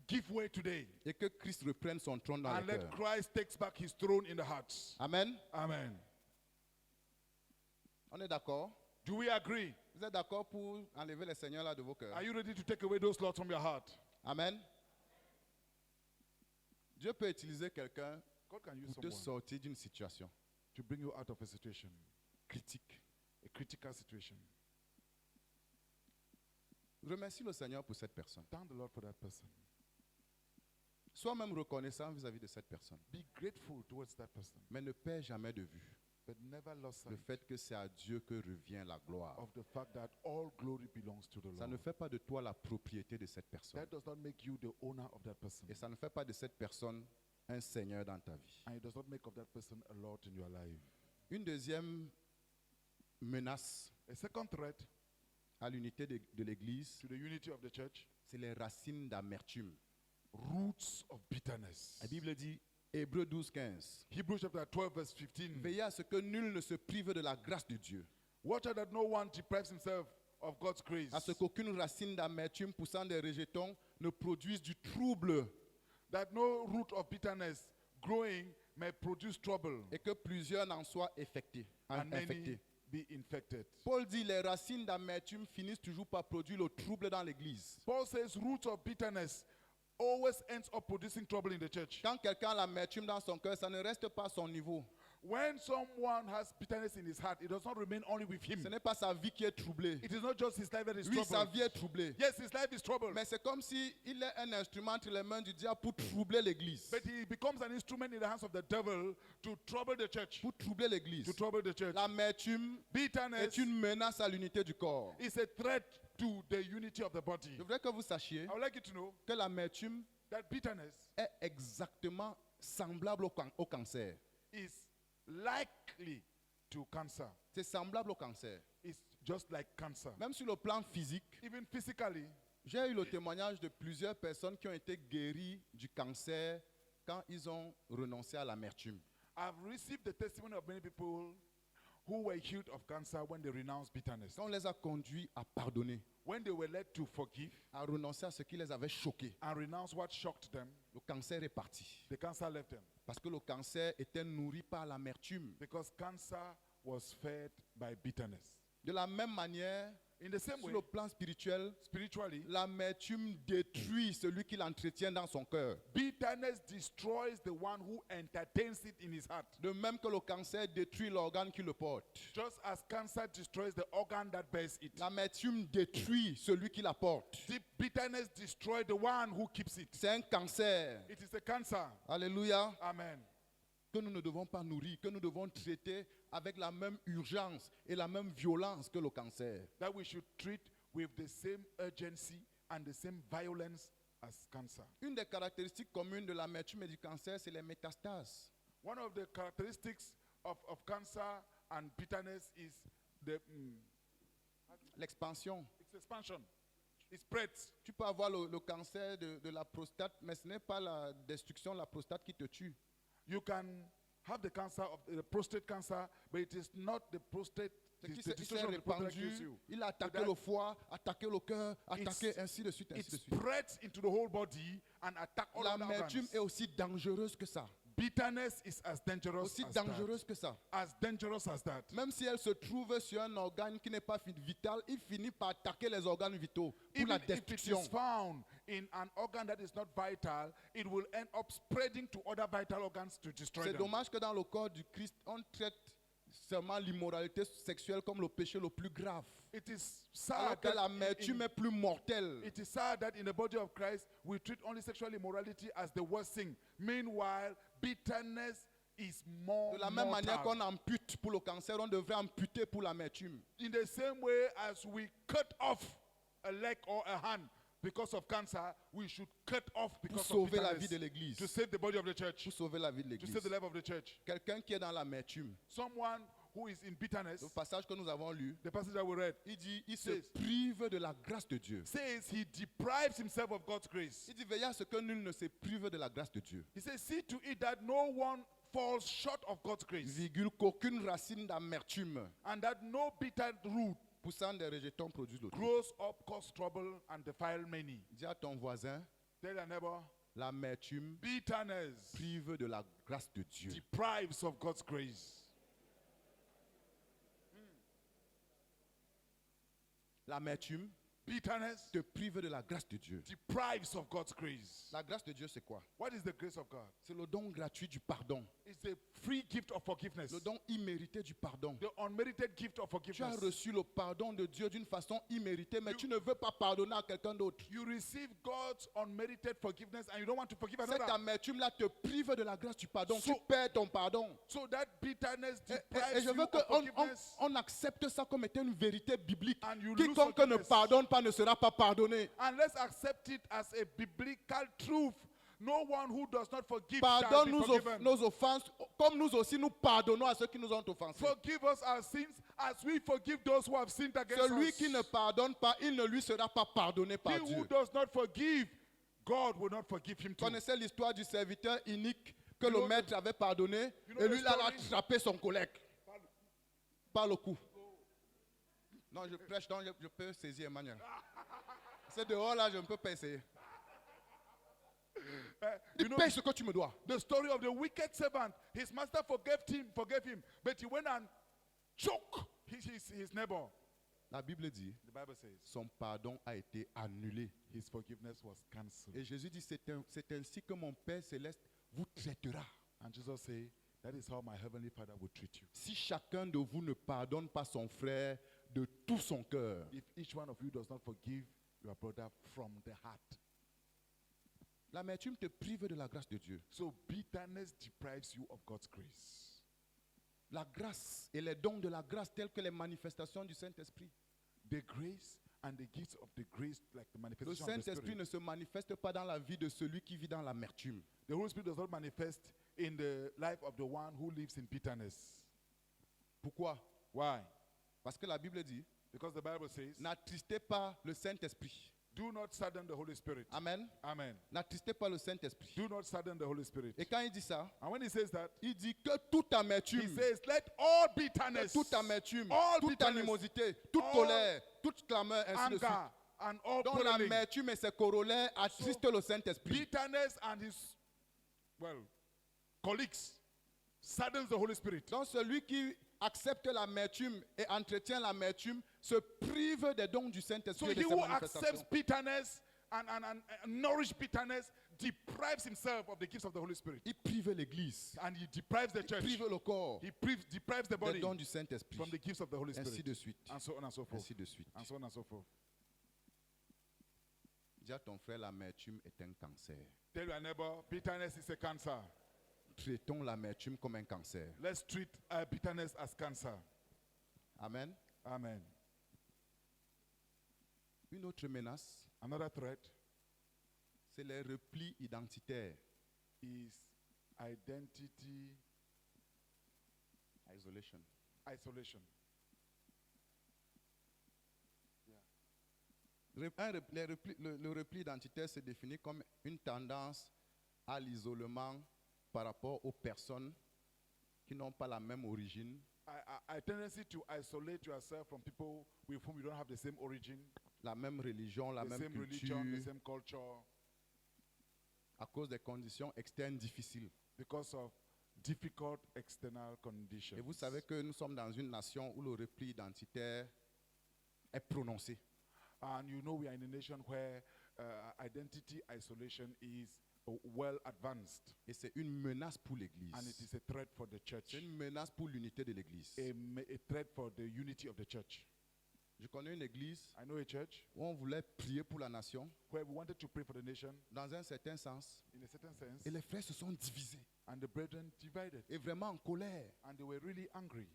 S2: give way today.
S1: Et que Christ reprenne son trône dans
S2: And
S1: les
S2: let
S1: cœurs.
S2: Christ takes back his throne in the hearts.
S1: Amen.
S2: Amen.
S1: On est d'accord?
S2: Do we agree?
S1: Vous êtes d'accord pour enlever les seigneurs là de vos cœurs?
S2: Are you ready to take away those lords from your heart?
S1: Amen. Dieu peut utiliser quelqu'un
S2: God can use
S1: pour te
S2: someone
S1: sortir d'une situation
S2: to bring you out of a situation,
S1: critique.
S2: a critical situation.
S1: Remercie le Seigneur pour cette personne.
S2: Thank the Lord for that person.
S1: Sois même reconnaissant vis-à-vis de cette personne.
S2: Be grateful towards that person,
S1: Mais ne perds jamais de vue
S2: but never lost
S1: le
S2: sight
S1: fait que c'est à Dieu que revient la gloire.
S2: of the fact that all glory belongs to the
S1: Ça ne
S2: Lord.
S1: fait pas de toi la propriété de cette personne.
S2: That does not make you the owner of that person.
S1: Et ça ne fait pas de cette personne un seigneur dans ta vie.
S2: And it does not make of that person a Lord in your life.
S1: Une deuxième menace
S2: A second threat
S1: à l'unité de l'Église,
S2: to the unity of the church,
S1: c'est les racines d'amertume.
S2: roots of bitterness.
S1: La Bible dit, Hébreux 12, 15,
S2: Hebrews chapter 12 verse 15.
S1: veillez à ce que nul ne se prive de la grâce de Dieu,
S2: Watch out that no one deprives himself of God's grace.
S1: à ce qu'aucune racine d'amertume poussant des rejetons ne produise du trouble
S2: That no root of bitterness growing may produce trouble
S1: et que plusieurs n'en soient
S2: and many
S1: infectés.
S2: be infected.
S1: Paul dit, les racines d'amertume finissent toujours par produire le trouble dans l'Église.
S2: Paul says roots of bitterness always ends up producing trouble in the church.
S1: Quand quelqu'un a l'amertume dans son cœur, ça ne reste pas à son niveau.
S2: When someone has bitterness in his heart, it does not remain only with him.
S1: Ce n'est pas sa vie qui est troublée.
S2: It is not just his life that is
S1: Oui, sa
S2: troubled.
S1: vie est troublée.
S2: Yes, his life is troubled.
S1: Mais c'est comme s'il est un instrument entre les mains du diable pour troubler l'Église.
S2: But he becomes an instrument in the hands of the devil to trouble the church.
S1: Pour troubler l'Église.
S2: To trouble the church.
S1: L'amertume
S2: Bitterness
S1: est une menace à l'unité du corps.
S2: is a threat to the unity of the body.
S1: Je voudrais que vous sachiez
S2: I would like you to know
S1: que l'amertume
S2: that bitterness
S1: est exactement semblable au cancer.
S2: is likely to cancer.
S1: C'est semblable au cancer.
S2: It's just like cancer.
S1: Même sur le plan physique,
S2: Even physically,
S1: j'ai eu le témoignage de plusieurs personnes qui ont été guéries du cancer quand ils ont renoncé à l'amertume.
S2: I've received the testimony of many people who were healed of cancer when they renounced bitterness.
S1: Quand on les a conduits à pardonner,
S2: When they were led to forgive
S1: à renoncer à ce qui les avait choqués,
S2: and renounce what shocked them,
S1: le cancer est parti.
S2: the cancer left them.
S1: Parce que le cancer était nourri par l'amertume.
S2: Because cancer was fed by bitterness.
S1: De la même manière,
S2: In the same
S1: sur
S2: way,
S1: le plan spirituel,
S2: spiritually,
S1: l'amertume détruit celui qui l'entretient dans son cœur.
S2: bitterness destroys the one who entertains it in his heart.
S1: De même que le cancer détruit l'organe qui le porte.
S2: Just as cancer destroys the organ that bears it.
S1: L'amertume détruit celui qui la porte.
S2: Deep bitterness destroys the one who keeps it.
S1: C'est un cancer.
S2: It is a cancer.
S1: Alléluia.
S2: Amen.
S1: Que nous ne devons pas nourrir, que nous devons traiter avec la même urgence et la même violence que le cancer.
S2: That we should treat with the same urgency and the same violence as cancer.
S1: Une des caractéristiques communes de l'amertume et du cancer, c'est les métastases.
S2: One of the characteristics of cancer and bitterness is the
S1: L'expansion.
S2: its expansion. It spreads.
S1: Tu peux avoir le cancer de la prostate, mais ce n'est pas la destruction de la prostate qui te tue.
S2: You can have the cancer of the prostate cancer, but it is not the prostate.
S1: C'est qu'il
S2: The
S1: s'est
S2: destruction of the prostate that kills
S1: répandu,
S2: you.
S1: il a attaqué
S2: that
S1: le foie, attaqué le cœur, attaqué
S2: it's-
S1: ainsi de suite,
S2: It
S1: ainsi de suite.
S2: spreads into the whole body and attack all of the
S1: L'amertume
S2: organs.
S1: est aussi dangereuse que ça.
S2: Bitterness is as dangerous
S1: Aussi
S2: as that.
S1: dangereuse que ça.
S2: As dangerous as that.
S1: Même si elle se trouve sur un organe qui n'est pas vital, il finit par attaquer les organes vitaux pour
S2: Even
S1: la
S2: if it
S1: destruction.
S2: is found in an organ that is not vital, it will end up spreading to other vital organs to destroy
S1: C'est
S2: them.
S1: dommage que dans le corps du Christ, on traite seulement l'immoralité sexuelle comme le péché le plus grave.
S2: It is
S1: Alors
S2: sad
S1: que
S2: that
S1: l'amertume est plus mortelle.
S2: it is sad that in the body of Christ we treat only sexual immorality as the worst thing. Meanwhile, bitterness is more
S1: De la même manière
S2: mortal.
S1: qu'on ampute pour le cancer, on devrait amputer pour l'amertume.
S2: In the same way as we cut off a leg or a hand because of cancer, we should cut off
S1: Pour
S2: because of
S1: sauver la vie
S2: bitterness
S1: de l'Église.
S2: to save the body of the church,
S1: Pour sauver la vie de
S2: to save
S1: l'Église.
S2: the life of the church.
S1: Quelqu'un qui est dans l'amertume,
S2: Someone who is in bitterness,
S1: le passage que nous avons lu,
S2: the passage that we read,
S1: il dit, il se
S2: Says-
S1: prive de la grâce de Dieu.
S2: says he deprives himself of God's grace.
S1: Il dit, veillez à ce que nul ne se prive de la grâce de Dieu.
S2: He says, see to it that no one falls short of God's grace,
S1: Virgule, qu'aucune racine d'amertume
S2: and that no bitter root
S1: poussant des rejetons produise le trouble.
S2: grows up, cause trouble, and defile many.
S1: Dis à ton voisin,
S2: Tell your neighbor,
S1: l'amertume
S2: bitterness
S1: prive de la grâce de Dieu.
S2: deprives of God's grace.
S1: L'amertume
S2: Bitterness
S1: te prive de la grâce de Dieu.
S2: deprives of God's grace.
S1: La grâce de Dieu, c'est quoi?
S2: What is the grace of God?
S1: C'est le don gratuit du pardon.
S2: It's the free gift of forgiveness.
S1: Le don immérité du pardon.
S2: The unmerited gift of
S1: Tu as
S2: forgiveness.
S1: reçu le pardon de Dieu d'une façon imméritée, mais tu ne veux pas pardonner à quelqu'un d'autre.
S2: You receive God's unmerited forgiveness and you don't want to forgive
S1: Cette
S2: another.
S1: amertume-là te prive de la grâce du pardon. Tu
S2: So-
S1: perds ton pardon.
S2: So that bitterness
S1: Et
S2: deprives
S1: je
S2: you
S1: veux
S2: of
S1: qu'on
S2: forgiveness.
S1: on accepte ça comme étant une vérité biblique.
S2: And you lose
S1: Quiconque ne
S2: forgiveness.
S1: pardonne pas ne sera pas pardonné.
S2: And let's accept it as a biblical truth. No one who does not forgive shall be
S1: Pardonne-nous
S2: forgiven.
S1: nos offenses, comme nous aussi nous pardonnons à ceux qui nous ont offensés.
S2: Forgive us our sins as we forgive those who have sinned against
S1: Celui
S2: us.
S1: qui ne pardonne pas, il ne lui sera pas pardonné
S2: He
S1: par
S2: who
S1: Dieu.
S2: does not forgive, God will not forgive him too.
S1: Connaissez l'histoire du serviteur inique que
S2: You know
S1: le maître avait pardonné
S2: you know
S1: et
S2: the
S1: lui il a
S2: story?
S1: attrapé son collègue par le cou. Non, je prêche, donc je peux saisir Emmanuel. C'est dehors là, je ne peux pas essayer.
S2: You
S1: Il
S2: know
S1: paye ce que tu me dois.
S2: the story of the wicked servant. His master forgave him, but he went and choked his neighbor.
S1: La Bible dit,
S2: The Bible says
S1: son pardon a été annulé.
S2: his forgiveness was cancelled.
S1: Et Jésus dit, c'est ainsi que mon Père céleste vous traitera.
S2: And Jesus said, that is how my heavenly Father will treat you.
S1: Si chacun de vous ne pardonne pas son frère de tout son cœur,
S2: If each one of you does not forgive your brother from the heart.
S1: l'amertume te prive de la grâce de Dieu.
S2: So bitterness deprives you of God's grace.
S1: La grâce et les dons de la grâce tels que les manifestations du Saint-Esprit.
S2: The grace and the gifts of the grace, like the
S1: Le
S2: manifestation of the
S1: Saint-Esprit
S2: Spirit.
S1: ne se manifeste pas dans la vie de celui qui vit dans l'amertume.
S2: The Holy Spirit does not manifest in the life of the one who lives in bitterness.
S1: Pourquoi?
S2: Why?
S1: Parce que la Bible dit,
S2: Because the Bible says,
S1: n'attristez pas le Saint-Esprit.
S2: do not sadden the Holy Spirit.
S1: Amen.
S2: Amen.
S1: N'attristez pas le Saint-Esprit.
S2: Do not sadden the Holy Spirit.
S1: Et quand il dit ça,
S2: And when he says that,
S1: il dit que toute
S2: he
S1: amertume,
S2: says, let all bitterness,
S1: toute amertume,
S2: all
S1: toute
S2: bitterness,
S1: animosité, toute
S2: all
S1: colère, toute clameur, ainsi de suite.
S2: anger, and all
S1: Donc
S2: quarreling,
S1: l'amertume et ses corollaires attristent le Saint-Esprit.
S2: bitterness and his, colleagues, saddens the Holy Spirit.
S1: Donc celui qui accepte l'amertume et entretient l'amertume se prive des dons du Saint-Esprit
S2: So
S1: et de
S2: he
S1: ses
S2: who
S1: manifestations.
S2: accepts bitterness and nourish bitterness deprives himself of the gifts of the Holy Spirit.
S1: Il prive l'Église,
S2: And he deprives the
S1: il
S2: church.
S1: prive le corps
S2: He deprives the
S1: des
S2: body
S1: dons du Saint-Esprit,
S2: from the gifts of the Holy
S1: ainsi
S2: Spirit.
S1: de suite,
S2: And so on and so forth.
S1: ainsi de suite.
S2: And so on and so forth.
S1: Dis à ton frère, l'amertume est un cancer.
S2: Tell your neighbor, bitterness is a cancer.
S1: Traitons l'amertume comme un cancer.
S2: Let's treat bitterness as cancer.
S1: Amen.
S2: Amen.
S1: Une autre menace,
S2: Another threat
S1: c'est les replis identitaires.
S2: is identity
S1: Isolation.
S2: isolation.
S1: Le repli identitaire se définit comme une tendance à l'isolement par rapport aux personnes qui n'ont pas la même origine,
S2: A tendency to isolate yourself from people with whom you don't have the same origin,
S1: la même religion, la
S2: the
S1: même
S2: same religion, the
S1: culture,
S2: same culture,
S1: à cause des conditions externes difficiles.
S2: because of difficult external conditions.
S1: Et vous savez que nous sommes dans une nation où le repli identitaire est prononcé.
S2: And you know we are in a nation where identity isolation is well advanced,
S1: Et c'est une menace pour l'Église.
S2: and it is a threat for the church,
S1: C'est une menace pour l'unité de l'Église.
S2: a threat for the unity of the church.
S1: Je connais une église
S2: I know a church
S1: où on voulait prier pour la nation
S2: where we wanted to pray for the nation
S1: dans un certain sens.
S2: in a certain sense,
S1: Et les frères se sont divisés
S2: and the brethren divided,
S1: et vraiment en colère.
S2: and they were really angry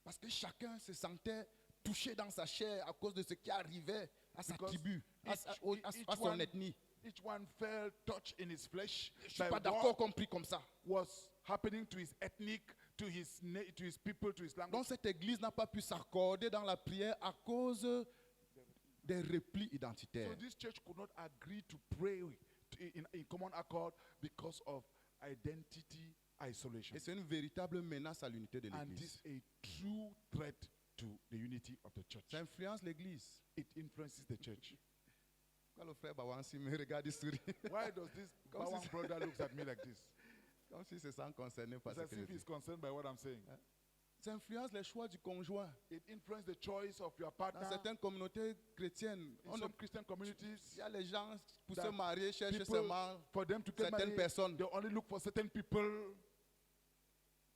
S1: Parce que chacun se sentait touché dans sa chair à cause de ce qui arrivait à sa
S2: Because
S1: tribu,
S2: each
S1: à son
S2: one-
S1: ethnie.
S2: Each one felt touched in his flesh
S1: Je ne suis
S2: by
S1: pas d'accord
S2: what
S1: qu'on prie comme ça.
S2: was happening to his ethnic, to his people, to his language.
S1: Donc cette église n'a pas pu s'accorder dans la prière à cause des replis
S2: So
S1: identitaires.
S2: this church could not agree to pray in common accord because of identity isolation.
S1: Et c'est une véritable menace à l'unité de
S2: And
S1: l'église.
S2: this is a true threat to the unity of the church.
S1: Ça influence l'église.
S2: It influences the church.
S1: Quand le frère Bawansi me regarde, il sourit.
S2: Why does this
S1: Comme si
S2: Bawang
S1: c'est-
S2: brother looks at me like this?
S1: Comme s'il se sent concerné par
S2: It's
S1: ce
S2: as
S1: que je
S2: if
S1: dis.
S2: he's concerned by what I'm saying.
S1: Ça influence les choix du conjoint.
S2: It influences the choice of your
S1: Dans
S2: partner.
S1: certaines communautés chrétiennes,
S2: In some Christian communities,
S1: il y a les gens pour
S2: that
S1: se marier cherchent
S2: people,
S1: seulement
S2: for them to get
S1: certaines
S2: married,
S1: personnes.
S2: they only look for certain people.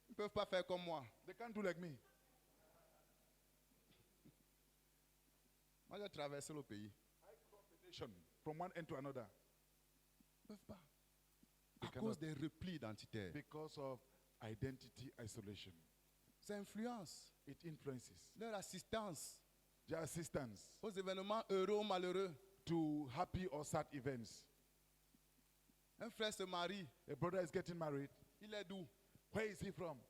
S1: Ils ne peuvent pas faire comme moi.
S2: They can't do like me.
S1: Moi, j'ai traversé le pays.
S2: Nation from one end to another
S1: Ils ne peuvent pas.
S2: They
S1: À cause
S2: cannot.
S1: des replis identitaires.
S2: because of identity isolation.
S1: Ça influence
S2: It influences
S1: leur assistance
S2: their assistance
S1: aux événements heureux ou malheureux.
S2: to happy or sad events.
S1: Un frère se marie,
S2: A brother is getting married.
S1: il est d'où?
S2: Where is he from?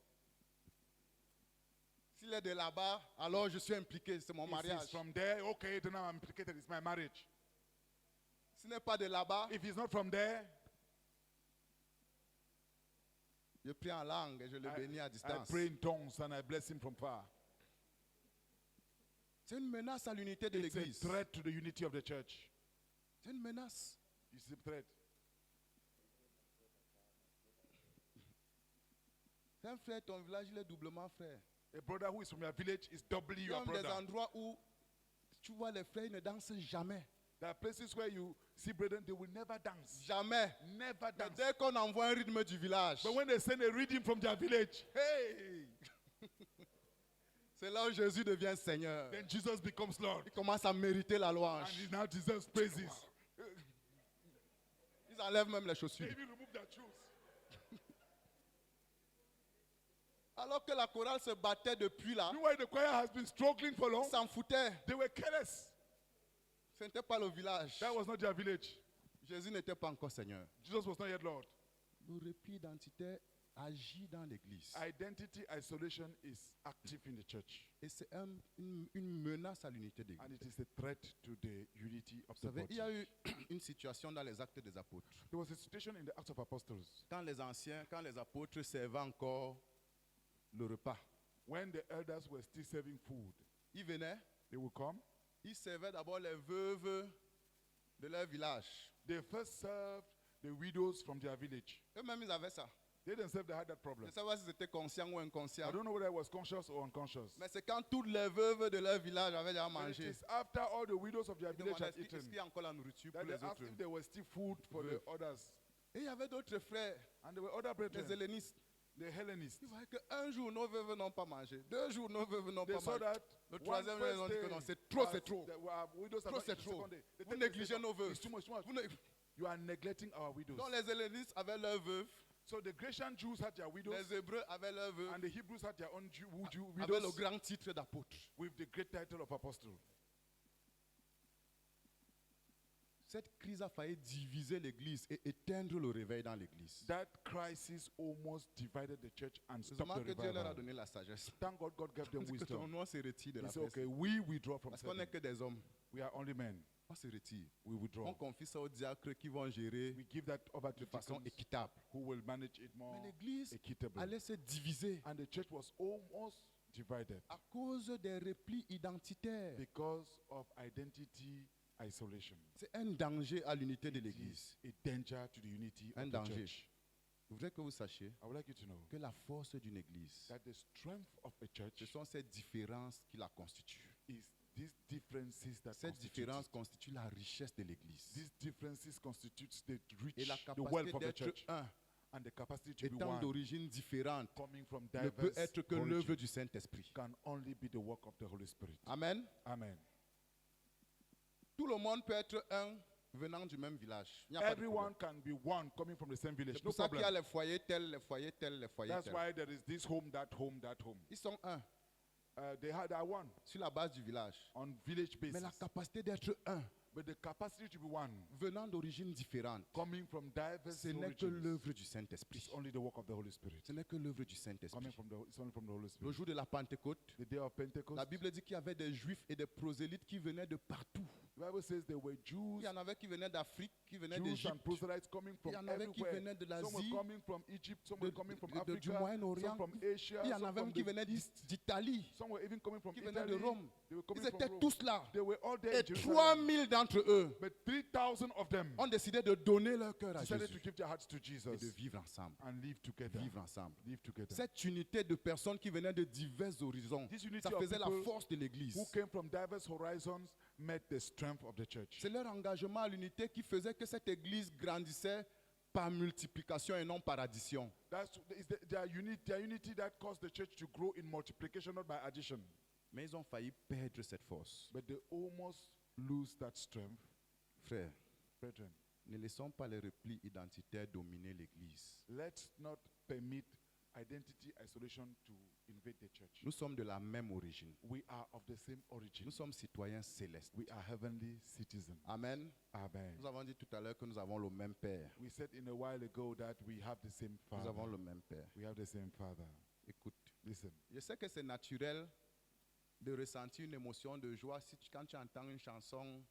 S1: S'il est de là-bas, alors je suis impliqué, c'est mon
S2: If
S1: mariage.
S2: he's from there, okay, then I'm implicated. It's my marriage.
S1: S'il n'est pas de là-bas,
S2: If he's not from there,
S1: je prie en langue et je le bénis à
S2: I
S1: distance.
S2: pray in tongues and I bless him from far.
S1: C'est une menace à l'unité de
S2: It's a
S1: l'église.
S2: threat to the unity of the church.
S1: C'est une menace.
S2: It's a threat.
S1: C'est un frère, ton village, il est doublement frère.
S2: A brother who is from your village is doubly
S1: Il y
S2: your
S1: a même des
S2: brother.
S1: endroits où tu vois les frères, ils ne dansent jamais.
S2: There are places where you see brethren, they will never dance.
S1: Jamais.
S2: Never
S1: Mais
S2: dance.
S1: dès qu'on envoie un rythme du village,
S2: But when they send a reading from their village, hey,
S1: c'est là où Jésus devient Seigneur.
S2: then Jesus becomes Lord.
S1: Il commence à mériter la
S2: And
S1: louange.
S2: he now deserves praises.
S1: Ils enlèvent même les
S2: They
S1: chaussures.
S2: even remove their shoes.
S1: Alors que la chorale se battait depuis là,
S2: Meanwhile, the choir has been struggling for
S1: ils
S2: long.
S1: s'en foutaient.
S2: They were careless.
S1: Ce n'était pas le village.
S2: That was not their village.
S1: Jésus n'était pas encore Seigneur.
S2: Jesus was not yet Lord.
S1: Le repli identitaire agit dans l'église.
S2: Identity isolation is active in the church.
S1: Et c'est une menace à l'unité de
S2: And
S1: l'église.
S2: it is a threat to the unity of
S1: Vous
S2: the
S1: savez,
S2: body.
S1: il y a eu une situation dans les actes des apôtres.
S2: There was a situation in the Acts of Apostles
S1: Quand les apôtres servaient encore le repas,
S2: when the elders were still serving food.
S1: ils venaient,
S2: They would come.
S1: ils servaient d'abord les veuves de leur village.
S2: They first served the widows from their village.
S1: Eux-mêmes, ils avaient ça.
S2: They themselves, they had that
S1: Je
S2: problem.
S1: ne sais pas si c'était conscient ou
S2: I
S1: inconscient.
S2: don't know whether it was conscious or unconscious.
S1: Mais c'est quand toutes les veuves de leur village avaient déjà
S2: But it
S1: mangé.
S2: is after all the widows of their
S1: Ils
S2: village
S1: demandaient,
S2: had
S1: est-ce qu'il
S2: eaten
S1: y a encore la nourriture pour
S2: that they
S1: les
S2: asked
S1: autres.
S2: if there was still food for the others.
S1: Et il y avait d'autres frères,
S2: And there were other
S1: les
S2: brethren,
S1: hellénistes.
S2: the Hellenists.
S1: Ils voyaient qu'un jour, nos veuves n'ont pas mangé. 2 jours, nos veuves n'ont
S2: They
S1: pas
S2: saw
S1: mangé.
S2: that
S1: Le
S2: one
S1: troisième jour, ils ont dit que
S2: first
S1: non,
S2: day,
S1: c'est trop,
S2: as
S1: c'est trop.
S2: our widows are
S1: Trop,
S2: not
S1: c'est
S2: eating,
S1: trop.
S2: second day. They
S1: Vous
S2: tell them,
S1: négligez nos veuves.
S2: it's too much, too much.
S1: Vous né-
S2: You are neglecting our widows.
S1: Donc les hellénistes avaient leurs veuves,
S2: So the Grecian Jews had their widows,
S1: les hébreux avaient leurs veuves,
S2: and the Hebrews had their own
S1: avaient le
S2: widows
S1: grand titre d'apôtre.
S2: with the great title of apostle.
S1: Cette crise a failli diviser l'église et éteindre le réveil dans l'église.
S2: That crisis almost divided the church and
S1: Heureusement
S2: stopped
S1: que
S2: the
S1: Dieu leur a
S2: revival.
S1: donné la sagesse.
S2: Thank God gave them
S1: Que
S2: wisdom.
S1: nous, on se retire de
S2: He
S1: la
S2: said,
S1: fête.
S2: okay, we withdraw from
S1: Parce qu'on n'est
S2: serving.
S1: que des hommes.
S2: We are only men.
S1: On se retire.
S2: We
S1: On
S2: withdraw.
S1: confie ça aux diacres qui vont gérer
S2: We give that over to
S1: de façon
S2: deacons
S1: équitable.
S2: who will manage it more
S1: Mais l'église
S2: equitably.
S1: allait se diviser
S2: And the church was almost divided
S1: à cause des replis identitaires.
S2: because of identity isolation.
S1: C'est un danger à l'unité de
S2: It
S1: l'église.
S2: is a danger to the unity
S1: Un
S2: of the
S1: danger.
S2: church.
S1: Je voudrais que vous sachiez
S2: I would like you to know
S1: que la force d'une église,
S2: that the strength of a
S1: ce
S2: church
S1: sont ces différences qui la constituent.
S2: is these differences that
S1: Cette
S2: constitute
S1: différence
S2: it.
S1: constitue la richesse de l'église.
S2: These differences constitutes the
S1: Et la
S2: rich, the wealth
S1: capacité
S2: of the
S1: d'être
S2: church,
S1: un,
S2: and the capacity to be
S1: étant
S2: one,
S1: d'origine différente,
S2: coming from
S1: ne peut
S2: diverse
S1: être que l'œuvre
S2: origins,
S1: du Saint-Esprit.
S2: can only be the work of the Holy Spirit.
S1: Amen.
S2: Amen.
S1: Tout le monde peut être un venant du même village. Il n'y a pas de
S2: Everyone
S1: problème.
S2: can be one coming from the same village.
S1: C'est
S2: No
S1: pour ça qu'il y a
S2: problem.
S1: les foyers tels, les foyers tels, les foyers
S2: That's
S1: tels.
S2: why there is this home, that home, that home.
S1: Ils sont un
S2: They had that one
S1: sur la base du village.
S2: on village
S1: Mais la
S2: basis.
S1: capacité d'être un,
S2: But the capacity to be one,
S1: venant d'origine différente,
S2: coming from diverse
S1: ce n'est que
S2: origins,
S1: l'œuvre du Saint-Esprit.
S2: is only the work of the Holy Spirit.
S1: Ce n'est que l'œuvre du
S2: Coming
S1: Saint-Esprit.
S2: from it's only from the Holy
S1: Le
S2: Spirit.
S1: jour de la Pentecôte,
S2: The day of Pentecost,
S1: la Bible dit qu'il y avait des Juifs et des prosélytes qui venaient de partout.
S2: the Bible says there were Jews,
S1: Il y en avait qui venaient d'Afrique, qui venaient
S2: Jews and
S1: d'Égypte,
S2: proselytes coming
S1: il
S2: from
S1: y en avait qui
S2: everywhere.
S1: venaient de
S2: Some were
S1: l'Asie,
S2: coming from Egypt, some
S1: de-
S2: were coming from
S1: du
S2: Africa,
S1: Moyen-Orient.
S2: some from Asia,
S1: Il y en
S2: some
S1: avait
S2: from
S1: même qui
S2: the
S1: venaient
S2: East,
S1: d'Italie,
S2: some were even coming from
S1: qui venaient de
S2: Italy.
S1: Rome.
S2: They were coming
S1: Ils
S2: from
S1: étaient
S2: Rome.
S1: tous là.
S2: They were all there
S1: Et
S2: in Jerusalem.
S1: 3000 d'entre eux
S2: But 3,000 of them
S1: ont décidé de donner leur cœur à
S2: decided to
S1: Jésus
S2: give their hearts to
S1: et de
S2: Jesus
S1: vivre ensemble.
S2: and live together.
S1: Vivre ensemble.
S2: Live together.
S1: Cette unité de personnes qui venaient de divers horizons,
S2: This unity
S1: ça
S2: of
S1: faisait la
S2: people
S1: force de l'Église.
S2: who came from diverse horizons met the strength of the church.
S1: C'est leur engagement à l'unité qui faisait que cette Église grandissait par multiplication et non par addition.
S2: That's their unity that caused the church to grow in multiplication, not by addition.
S1: Mais ils ont failli perdre cette force.
S2: But they almost lose that strength.
S1: Frères,
S2: Brethren,
S1: ne laissons pas les replis identitaires dominer l'Église.
S2: let's not permit identity isolation to invade the church.
S1: Nous sommes de la même origine.
S2: We are of the same origin.
S1: Nous sommes citoyens célestes.
S2: We are heavenly citizens.
S1: Amen.
S2: Amen.
S1: Nous avons dit tout à l'heure que nous avons le même Père.
S2: We said in a while ago that we have the same
S1: Nous
S2: Father.
S1: avons le même Père.
S2: We have the same Father.
S1: Écoute,
S2: Listen,
S1: je sais que c'est naturel de ressentir une émotion de joie quand tu entends une chanson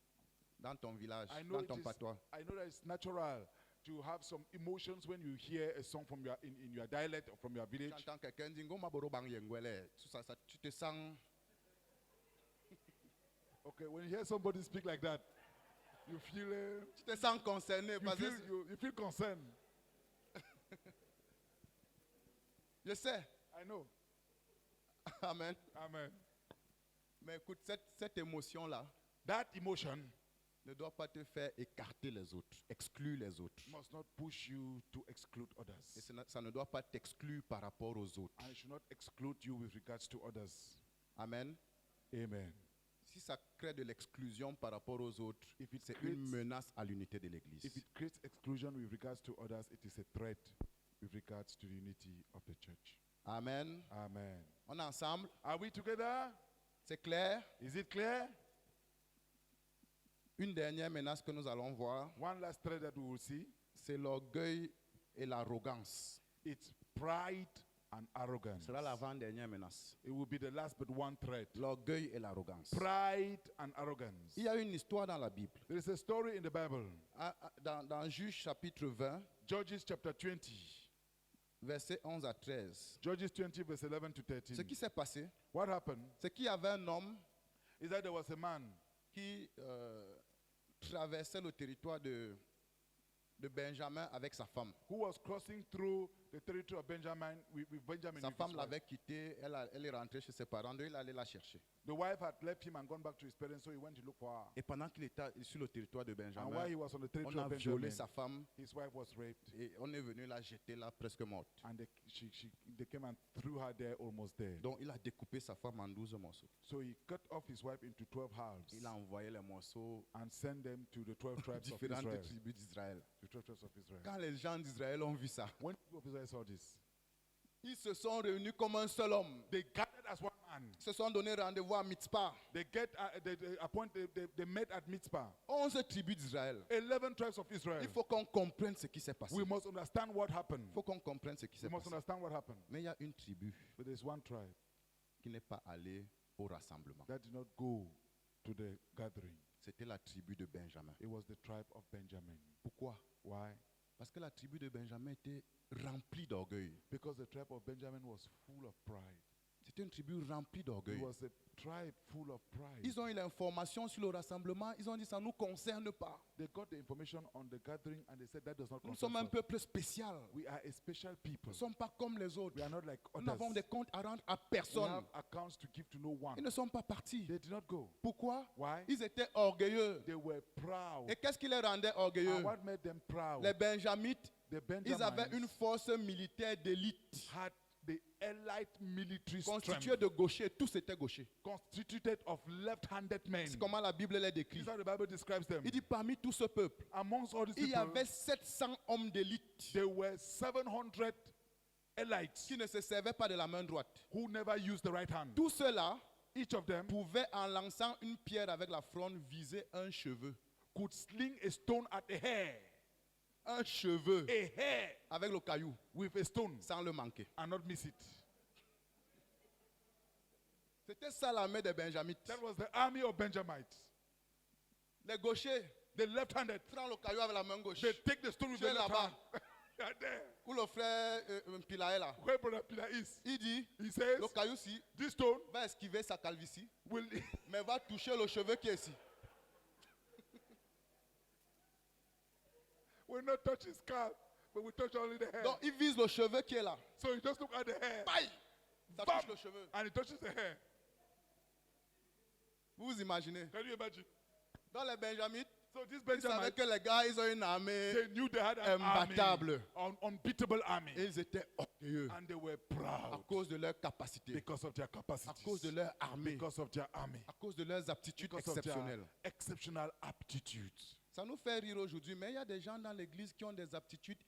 S1: dans ton village,
S2: I know
S1: dans ton patois.
S2: I know that it's natural to have some emotions when you hear a song from your in your dialect or from your
S1: Tu
S2: village.
S1: entends quelqu'un dire Ngoma boro bang yengwele. Tu te sens,
S2: Okay, when you hear somebody speak like that, you feel
S1: tu te sens concerné parce que
S2: you feel concerned.
S1: je sais.
S2: I know.
S1: Amen.
S2: Amen.
S1: Mais écoute, cette émotion-là
S2: That emotion
S1: ne doit pas te faire écarter les autres, exclure les autres.
S2: must not push you to exclude
S1: Et
S2: others.
S1: ça ne doit pas t'exclure par rapport aux autres.
S2: And it should not exclude you with regards to others.
S1: Amen.
S2: Amen.
S1: Si ça crée de l'exclusion par rapport aux autres,
S2: If it
S1: c'est
S2: creates-
S1: une menace à l'unité de l'Église.
S2: If it creates exclusion with regards to others, it is a threat with regards to the unity of the church.
S1: Amen.
S2: Amen.
S1: On est ensemble.
S2: Are we together?
S1: C'est clair.
S2: Is it clear?
S1: Une dernière menace que nous allons voir,
S2: One last threat that we will see.
S1: c'est l'orgueil et l'arrogance.
S2: It's pride and arrogance.
S1: Ce sera l'avant-dernière menace.
S2: It will be the last but one threat.
S1: L'orgueil et l'arrogance.
S2: Pride and arrogance.
S1: Il y a une histoire dans la Bible.
S2: There is a story in the Bible.
S1: Dans Juge chapitre 20,
S2: Judges chapter 20.
S1: versets 11 à 13.
S2: Judges 20 verse 11 to 13.
S1: Ce qui s'est passé,
S2: What happened
S1: c'est qu'il y avait un homme
S2: is that there was a man
S1: qui traversait le territoire de Benjamin avec sa femme.
S2: who was crossing through The territory of Benjamin, with Benjamin.
S1: Sa
S2: with his
S1: femme
S2: wife.
S1: l'avait quitté, elle est rentrée chez ses parents, donc il allait la chercher.
S2: The wife had left him and gone back to his parents, so he went to look for her.
S1: Et pendant qu'il était sur le territoire de
S2: And while
S1: Benjamin,
S2: he was on the
S1: on
S2: territory
S1: a
S2: of
S1: violé
S2: Benjamin,
S1: sa femme
S2: his wife was raped,
S1: et on est venu la jeter là presque morte.
S2: and they came and threw her there almost dead.
S1: Donc il a découpé sa femme en 12 morceaux.
S2: So he cut off his wife into 12 halves
S1: Il a envoyé les morceaux
S2: and sent them to the 12
S1: aux
S2: tribes of
S1: différentes
S2: Israel.
S1: tribus d'Israël.
S2: The 12 tribes of Israel.
S1: Quand les gens d'Israël ont vu ça,
S2: When people of Israel saw this,
S1: ils se sont réunis comme un seul homme.
S2: they gathered as one man.
S1: Ils se sont donné rendez-vous à Mitzpah.
S2: They met at Mitzpah.
S1: 11 tribus d'Israël.
S2: 11 tribes of Israel.
S1: Il faut qu'on comprenne ce qui s'est passé.
S2: We must understand what happened.
S1: Il faut qu'on comprenne ce qui s'est
S2: We must
S1: passé.
S2: understand what happened.
S1: Mais il y a une tribu
S2: But there's one tribe
S1: qui n'est pas allée au rassemblement.
S2: that did not go to the gathering.
S1: C'était la tribu de Benjamin.
S2: It was the tribe of Benjamin.
S1: Pourquoi?
S2: Why?
S1: Parce que la tribu de Benjamin était remplie d'orgueil.
S2: Because the tribe of Benjamin was full of pride.
S1: C'était une tribu remplie
S2: It
S1: d'orgueil.
S2: was a tribe full of pride.
S1: Ils ont eu l'information sur le rassemblement. Ils ont dit ça ne nous concerne pas.
S2: They got the information on the gathering and they said that does not
S1: Nous
S2: concern
S1: sommes un
S2: us.
S1: peuple spécial.
S2: We are a special people.
S1: Nous ne sommes pas comme les autres.
S2: We are not like
S1: Nous
S2: others.
S1: n'avons des comptes à rendre à
S2: We
S1: personne.
S2: have accounts to give to no one.
S1: Ils ne sont pas partis.
S2: They did not go.
S1: Pourquoi?
S2: Why?
S1: Ils étaient orgueilleux.
S2: They were proud.
S1: Et qu'est-ce qui les rendait orgueilleux?
S2: And what made them proud?
S1: Les Benjamites,
S2: The
S1: ils avaient une
S2: Benjamins
S1: force militaire d'élite
S2: had the elite military
S1: constituée
S2: strength
S1: de gauchers. Tous étaient gauchers.
S2: constituted of left-handed men.
S1: C'est comment la Bible les décrit.
S2: This is how the Bible describes them.
S1: Il dit parmi tout ce peuple,
S2: Amongst all these
S1: il y
S2: people,
S1: avait 700 hommes d'élite
S2: there were 700 elites
S1: qui ne se servaient pas de la main droite.
S2: who never used the right hand.
S1: Tous ceux-là
S2: Each of them
S1: pouvaient, en lançant une pierre avec la fronde, viser un cheveu.
S2: could sling a stone at a hair.
S1: Un cheveu
S2: A hair
S1: avec le caillou,
S2: with a stone
S1: sans le manquer.
S2: and not miss it.
S1: C'était ça l'armée des Benjamites.
S2: That was the army of Benjamites.
S1: Les gauchers
S2: The left-handed,
S1: prennent le caillou avec la main gauche.
S2: they take the stone with
S1: Tu
S2: the
S1: es
S2: left
S1: là-bas.
S2: hand. They are there.
S1: Où le frère Pilaé là,
S2: Where Brother Peter is,
S1: il dit,
S2: he says,
S1: le caillou-ci
S2: this stone
S1: va esquiver sa calvitie,
S2: will,
S1: mais va toucher le cheveu qui est ici.
S2: will not touch his scalp, but will touch only the hair.
S1: Donc il vise le cheveu qui est là.
S2: So you just look at the hair,
S1: Paille! Ça
S2: Bam!
S1: touche le cheveu.
S2: and it touches the hair.
S1: Vous vous imaginez?
S2: Can you imagine?
S1: Dans les Benjamites,
S2: So these
S1: ils savaient
S2: Benjamites,
S1: que les gars, ils ont une armée
S2: they knew they had an
S1: imbattable.
S2: army, an unbeatable army,
S1: Et ils étaient orgueilleux
S2: and they were
S1: à
S2: proud
S1: cause de leur capacité,
S2: because of their
S1: à cause de
S2: capacities,
S1: leur armée,
S2: because of their army,
S1: à cause de leurs aptitudes
S2: because of their
S1: exceptionnelles.
S2: exceptional aptitudes.
S1: Ça nous fait rire aujourd'hui, mais il y a des gens dans l'église qui ont des aptitudes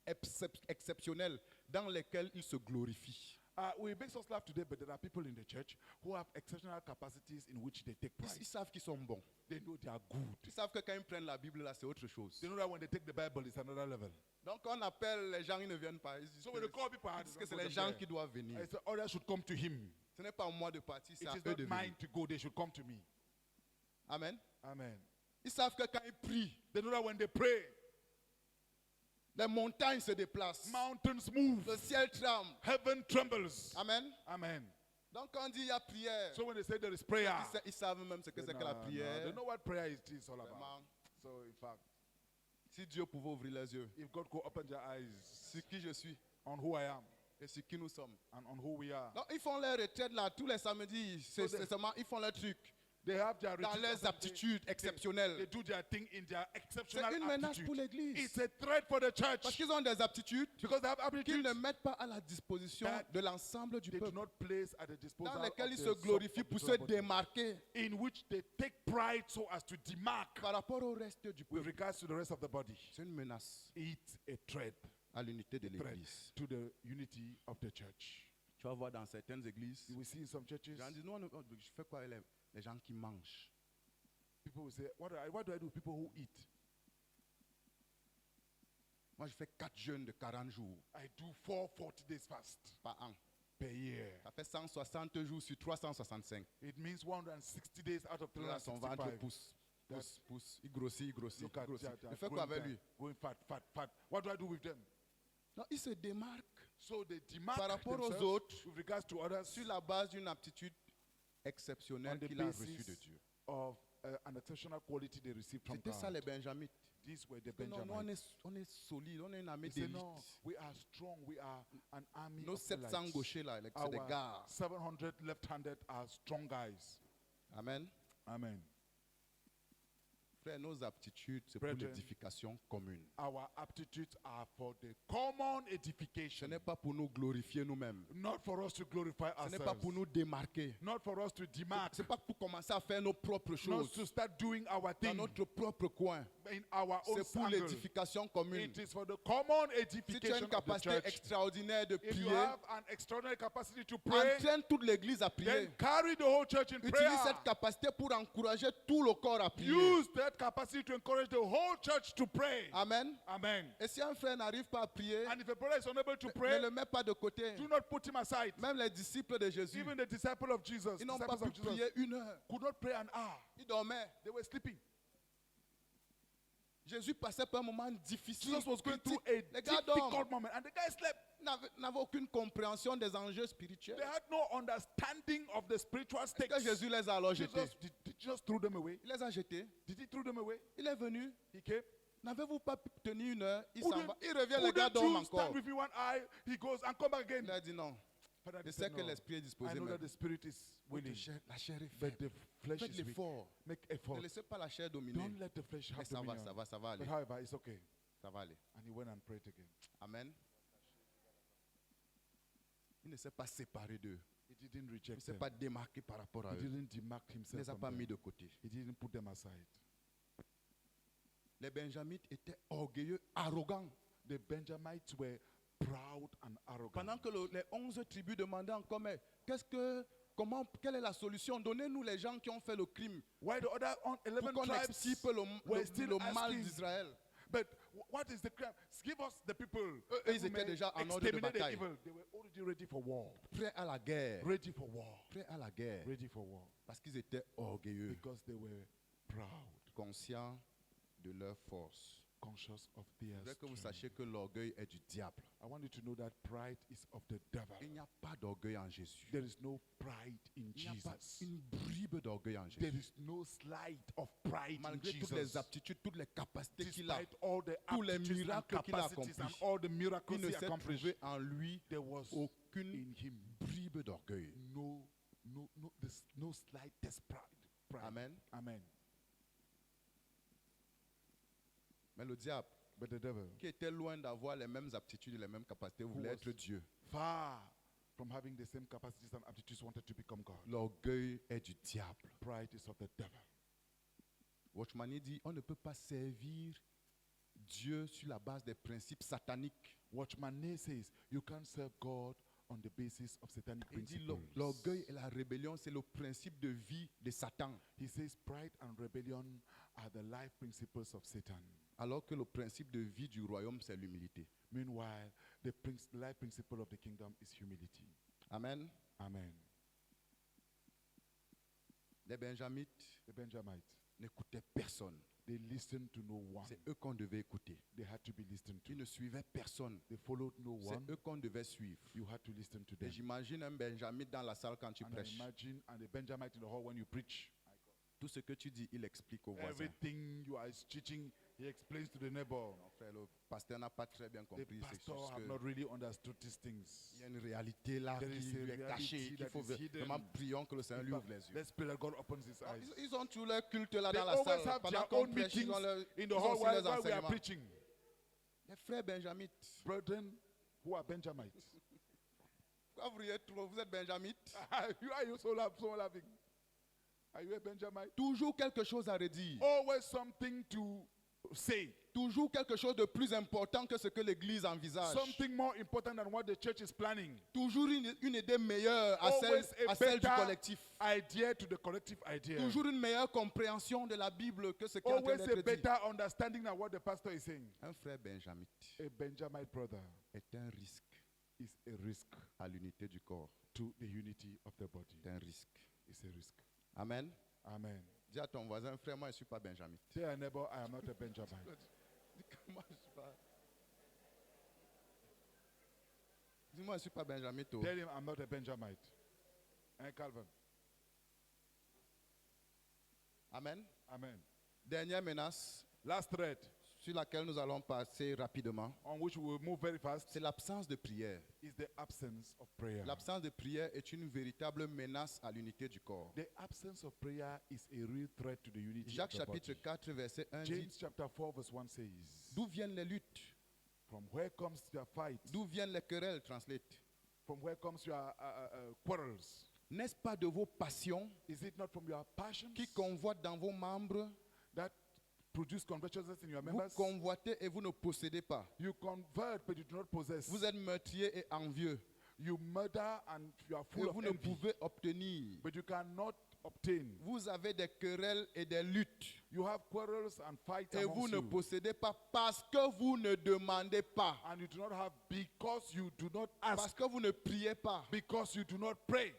S1: exceptionnelles dans lesquelles ils se glorifient.
S2: It makes us laugh today, but there are people in the church who have exceptional capacities in which they take
S1: Ils
S2: pride.
S1: savent qu'ils sont bons.
S2: They know they are good.
S1: Ils savent que quand ils prennent la Bible, là, c'est autre chose.
S2: They know that when they take the Bible, it's another level.
S1: Donc on appelle les gens, ils ne viennent pas. Ils disent
S2: So when they call people,
S1: ils disent que c'est les gens qui doivent venir.
S2: I say, others should come to him.
S1: Ce n'est pas à moi de partir, c'est
S2: It
S1: à
S2: is
S1: eux de
S2: not
S1: venir.
S2: mine to go. They should come to me.
S1: Amen.
S2: Amen.
S1: Ils savent que quand ils prient,
S2: They know that when they pray,
S1: les montagnes se déplacent.
S2: mountains move,
S1: Le ciel tremble.
S2: heaven trembles.
S1: Amen.
S2: Amen.
S1: Donc quand on dit il y a prière,
S2: So when they say there is prayer,
S1: ils savent même ce que c'est que la prière.
S2: they know what prayer is all about.
S1: Vraiment,
S2: So in fact,
S1: si Dieu pouvait ouvrir les yeux
S2: if God could open their eyes
S1: sur qui je suis
S2: on who I am
S1: et sur qui nous sommes.
S2: and on who we are,
S1: Donc ils font leur retraite là tous les samedis. C'est
S2: So they-
S1: seulement ils font leur truc
S2: they have their
S1: dans
S2: retreat
S1: leurs
S2: on Sunday.
S1: aptitudes
S2: They
S1: exceptionnelles.
S2: do their thing in their
S1: C'est
S2: exceptional
S1: une menace pour
S2: aptitude.
S1: l'église.
S2: It's a threat for the church
S1: Parce qu'ils ont des aptitudes
S2: because they have
S1: qu'ils
S2: aptitudes
S1: ne mettent pas à la disposition
S2: that
S1: de l'ensemble du
S2: they do
S1: peuple.
S2: not place at the disposal
S1: Dans
S2: of
S1: lesquels ils
S2: the
S1: se
S2: sub-
S1: glorifient
S2: of the
S1: pour se
S2: somebody,
S1: démarquer
S2: in which they take pride so as to demark
S1: par rapport au reste du
S2: with
S1: peuple.
S2: regards to the rest of the body.
S1: C'est une menace
S2: It's a threat
S1: à l'unité de
S2: threat
S1: l'église.
S2: to the unity of the church.
S1: Tu vas voir dans certaines églises,
S2: You will see in some churches,
S1: les gens disent, non, non, je fais quoi avec les gens qui mangent?
S2: people will say, what do I do with people who eat?
S1: Moi, je fais 4 jeûnes de 40 jours
S2: I do 40 days fast
S1: par an.
S2: per year.
S1: Ça fait 160 jours sur 365.
S2: It means 160 days out of
S1: Là, son ventre
S2: 365.
S1: pousse, pousse, pousse. Il grossit, il grossit,
S2: Look
S1: il
S2: at
S1: grossit.
S2: that,
S1: Je fais quoi avec
S2: going,
S1: lui?
S2: going fat, fat, fat. What do I do with them?
S1: Non, il se démarque
S2: So they demand
S1: par rapport aux
S2: themselves
S1: autres
S2: with regards to others
S1: sur la base d'une aptitude
S2: on
S1: exceptionnelle
S2: the
S1: qu'il a reçue de
S2: basis
S1: Dieu.
S2: of an exceptional quality they received from
S1: C'était ça
S2: God.
S1: les Benjamites.
S2: These were the
S1: Que non, nous,
S2: Benjamites.
S1: on est solide, on est une armée
S2: They say,
S1: d'élite.
S2: no, we are strong. We are an army
S1: Nos
S2: of
S1: 700
S2: elites.
S1: gauchers là, c'est des
S2: Our
S1: gars.
S2: 700 left-handed are strong guys.
S1: Amen.
S2: Amen.
S1: Frère, nos aptitudes, c'est pour
S2: Brethren,
S1: l'édification commune.
S2: Our aptitudes are for the common
S1: Ce
S2: edification.
S1: n'est pas pour nous glorifier nous-mêmes.
S2: Not for us to glorify
S1: Ce n'est pas
S2: ourselves.
S1: pour nous démarquer.
S2: Not for us to demark.
S1: Ce n'est pas pour commencer à faire nos propres
S2: Not
S1: choses
S2: to start doing our
S1: dans
S2: thing
S1: notre propre coin.
S2: in our own
S1: C'est pour
S2: circle.
S1: l'édification commune.
S2: It is for the common
S1: Si tu as
S2: edification
S1: une
S2: of the
S1: capacité
S2: church.
S1: extraordinaire de
S2: If you
S1: prier,
S2: have an extraordinary capacity to pray,
S1: entraîne toute l'église à prier.
S2: then carry the whole church in prayer.
S1: Utilise cette capacité pour encourager tout le corps à prier.
S2: Use that capacity to encourage the whole church to pray.
S1: Amen.
S2: Amen.
S1: Et si un frère n'arrive pas à prier,
S2: And if a brother is unable to
S1: ne
S2: pray,
S1: le mets pas de côté.
S2: do not put him aside.
S1: Même les disciples de Jésus,
S2: Even the disciples of Jesus,
S1: ils n'ont pas
S2: disciples
S1: pu
S2: of Jesus,
S1: prier une heure.
S2: could not pray an hour.
S1: Ils dormaient.
S2: They were sleeping.
S1: Jésus passait par un moment difficile.
S2: Jesus was going through
S1: critique.
S2: a
S1: Les gars dorment.
S2: difficult moment, and the guy slept.
S1: N'avaient aucune compréhension des enjeux spirituels.
S2: They had no understanding of the spiritual
S1: Est-ce
S2: stakes.
S1: que Jésus les a alors jetés?
S2: Did Jesus threw them away?
S1: Il les a jetés.
S2: Did he throw them away?
S1: Il est venu.
S2: He came.
S1: N'avez-vous pas pu tenir une heure? Il s'en
S2: Couldn't-
S1: va. Il revient, les gars
S2: Couldn't
S1: dorment
S2: you stand
S1: encore.
S2: with you one eye? He goes and come back again.
S1: Il a dit non.
S2: Father,
S1: Je
S2: he
S1: sais
S2: said,
S1: que
S2: no.
S1: l'esprit est
S2: I
S1: disposé,
S2: know
S1: mais
S2: that the spirit is willing,
S1: la chair est
S2: but
S1: faible.
S2: the flesh
S1: Faites
S2: is weak.
S1: l'effort.
S2: Make
S1: Ne
S2: effort.
S1: laissez pas la chair dominer.
S2: Don't let the flesh
S1: Mais
S2: have
S1: ça va,
S2: dominion.
S1: ça va, ça va aller.
S2: But however, it's okay.
S1: Ça va aller.
S2: And he went and prayed again.
S1: Amen. Il ne s'est pas séparé d'eux.
S2: He didn't
S1: Il ne
S2: reject
S1: s'est
S2: them.
S1: pas démarqué par rapport à
S2: He
S1: eux.
S2: didn't demark
S1: Il ne
S2: himself
S1: les a
S2: from
S1: pas mis
S2: them.
S1: de côté.
S2: He didn't put them aside.
S1: Les Benjamites étaient orgueilleux, arrogants.
S2: The Benjamites were proud and arrogant.
S1: Pendant que les 11 tribus demandaient encore, mais quelle est la solution? Donnez-nous les gens qui ont fait le crime
S2: Why the other 11
S1: pour qu'on
S2: tribes
S1: extirpe
S2: were still
S1: le mal
S2: asking,
S1: d'Israël.
S2: but what is the crime? Give us the people.
S1: Eux,
S2: that
S1: ils
S2: we
S1: étaient
S2: may
S1: déjà en ordre de
S2: exterminate the
S1: bataille.
S2: evil. They were already ready for war.
S1: Prêts à la guerre.
S2: Ready for war.
S1: Prêts à la guerre.
S2: Ready for war.
S1: Parce qu'ils étaient orgueilleux,
S2: Because they were proud,
S1: conscients de leur force.
S2: conscious of their
S1: Je voudrais que vous
S2: strength.
S1: sachiez que l'orgueil est du diable.
S2: I want you to know that pride is of the devil.
S1: Il n'y a pas d'orgueil en Jésus.
S2: There is no pride in
S1: Il n'y a pas
S2: Jesus.
S1: une bribe d'orgueil en
S2: There
S1: Jésus.
S2: is no slight of pride in
S1: Malgré toutes
S2: Jesus.
S1: les aptitudes, toutes les capacités qu'il a,
S2: Despite all the
S1: tous les
S2: aptitudes and
S1: miracles qu'il a
S2: capacities and
S1: accomplis,
S2: all the miracles
S1: il ne
S2: he
S1: s'est
S2: accomplished,
S1: trouvé en lui
S2: there was
S1: aucune
S2: in him
S1: bribe d'orgueil.
S2: no slightest pride.
S1: Amen.
S2: Amen.
S1: Mais le diable,
S2: But the devil,
S1: qui était loin d'avoir les mêmes aptitudes et les mêmes capacités, voulait
S2: was-
S1: être Dieu.
S2: far from having the same capacities and aptitudes, wanted to become God.
S1: L'orgueil est du diable.
S2: Pride is of the devil.
S1: Watchman dit, on ne peut pas servir Dieu sur la base des principes sataniques.
S2: Watchman Nee says you can't serve God on the basis of satanic
S1: Il dit
S2: principles.
S1: l'orgueil et la rébellion, c'est le principe de vie de Satan.
S2: He says pride and rebellion are the life principles of Satan.
S1: Alors que le principe de vie du royaume, c'est l'humilité.
S2: Meanwhile, the life principle of the kingdom is humility.
S1: Amen.
S2: Amen.
S1: Les Benjamites
S2: The Benjamites,
S1: n'écoutaient personne.
S2: they listened to no one.
S1: C'est eux qu'on devait écouter.
S2: They had to be listened to.
S1: Ils ne suivaient personne.
S2: They followed no
S1: C'est
S2: one.
S1: eux qu'on devait suivre.
S2: You had to listen to
S1: Et
S2: them.
S1: j'imagine un Benjamite dans la salle quand tu
S2: And I
S1: prêches.
S2: imagine, and the Benjamite in the hall when you preach,
S1: Tout ce que tu dis, il explique au voisin.
S2: everything you are teaching, he explains to the neighbor.
S1: Non, frère, le pasteur n'a pas très bien
S2: The
S1: compris. C'est
S2: pastor
S1: juste
S2: have
S1: que
S2: not really understood these things.
S1: il y a une réalité là
S2: There
S1: qui
S2: is a
S1: lui est cachée,
S2: reality
S1: qu'il
S2: that
S1: faut
S2: is hidden.
S1: vraiment prions que le Seigneur lui ouvre les yeux.
S2: Let's pray that God opens his
S1: Ah,
S2: eyes.
S1: Ils ont tous leur culte là
S2: They
S1: dans la
S2: always
S1: salle.
S2: have
S1: Pendant
S2: their
S1: qu'on
S2: own
S1: prêche, ils
S2: meetings
S1: ont,
S2: in the
S1: ils ont
S2: hall
S1: aussi
S2: while
S1: les
S2: we are
S1: enseignements.
S2: preaching.
S1: Les frères Benjamites,
S2: Brethren who are Benjamites.
S1: pourquoi vous riez trop? Vous êtes Benjamites?
S2: You are you so laughing? Are you a Benjamite?
S1: Toujours quelque chose à redire.
S2: Always something to say.
S1: Toujours quelque chose de plus important que ce que l'Église envisage.
S2: Something more important than what the church is planning.
S1: Toujours une idée meilleure à
S2: Always
S1: celle,
S2: a
S1: à celle du
S2: better
S1: collectif.
S2: idea to the collective idea.
S1: Toujours une meilleure compréhension de la Bible que ce qui est en train
S2: Always a
S1: d'être dit.
S2: better understanding than what the pastor is saying.
S1: Un frère benjamite
S2: A Benjamite brother
S1: est un risque
S2: is a risk
S1: à l'unité du corps.
S2: to the unity of the body.
S1: C'est un risque.
S2: It's a risk.
S1: Amen.
S2: Amen.
S1: Dis à ton voisin, frère, moi je ne suis pas benjamite.
S2: Say, a neighbor, I am not a Benjamite.
S1: Moi, je suis pas. Dis-moi, je ne suis pas benjamite. Oh.
S2: Tell him I'm not a Benjamite. And Calvin.
S1: Amen.
S2: Amen.
S1: Dernière menace,
S2: Last threat.
S1: sur laquelle nous allons passer rapidement,
S2: on which we will move very fast,
S1: c'est l'absence de prière.
S2: is the absence of prayer.
S1: L'absence de prière est une véritable menace à l'unité du corps.
S2: The absence of prayer is a real threat to the unity
S1: Jacques
S2: of the
S1: chapitre
S2: body.
S1: 4, verset 1
S2: James
S1: dit,
S2: chapter 4 verse 1 says,
S1: d'où viennent les luttes?
S2: from where comes your fight?
S1: D'où viennent les querelles? Translate.
S2: From where comes your quarrels?
S1: N'est-ce pas de vos passions
S2: Is it not from your passions
S1: qui convoitent dans vos membres?
S2: that produce covetousness in your
S1: Vous
S2: members?
S1: convoitez et vous ne possédez pas.
S2: You convert, but you do not possess.
S1: Vous êtes meurtrier et envieux
S2: You murder and you are
S1: et
S2: full
S1: vous
S2: of
S1: ne
S2: envy,
S1: pouvez obtenir.
S2: but you cannot obtain.
S1: Vous avez des querelles et des luttes
S2: You have quarrels and fights
S1: et vous
S2: amongst
S1: ne
S2: you,
S1: possédez pas parce que vous ne demandez pas,
S2: and you do not have because you do not ask,
S1: parce que vous ne priez pas.
S2: because you do not pray.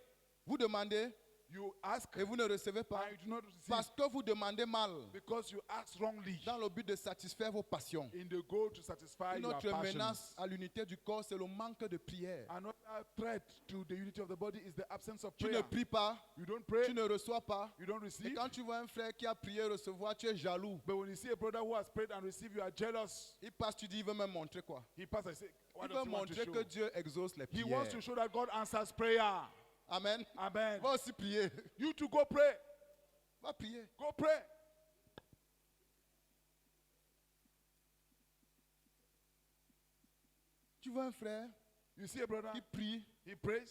S1: Vous demandez
S2: You ask
S1: et vous ne recevez pas
S2: and you do not receive
S1: parce que vous demandez mal
S2: because you ask wrongly
S1: dans le but de satisfaire vos passions.
S2: in the goal to satisfy
S1: Une
S2: your
S1: autre
S2: passions.
S1: menace à l'unité du corps, c'est le manque de prière.
S2: Another threat to the unity of the body is the absence of
S1: Tu ne
S2: prayer.
S1: pries pas,
S2: You don't pray,
S1: tu ne reçois pas.
S2: you don't
S1: Et
S2: receive.
S1: quand tu vois un frère qui a prié recevoir, tu es jaloux.
S2: But when you see a brother who has prayed and received, you are jealous.
S1: Il passe, tu dis, il veut me montrer quoi?
S2: He passes and says, what
S1: Il
S2: does
S1: veut
S2: he want to
S1: montrer
S2: show?
S1: que Dieu exauce les
S2: He
S1: prières.
S2: wants to show that God answers prayer.
S1: Amen.
S2: Amen.
S1: Va aussi prier.
S2: You to go pray.
S1: Va prier.
S2: Go pray.
S1: Tu vois un frère
S2: You see a brother,
S1: qui prie,
S2: he prays,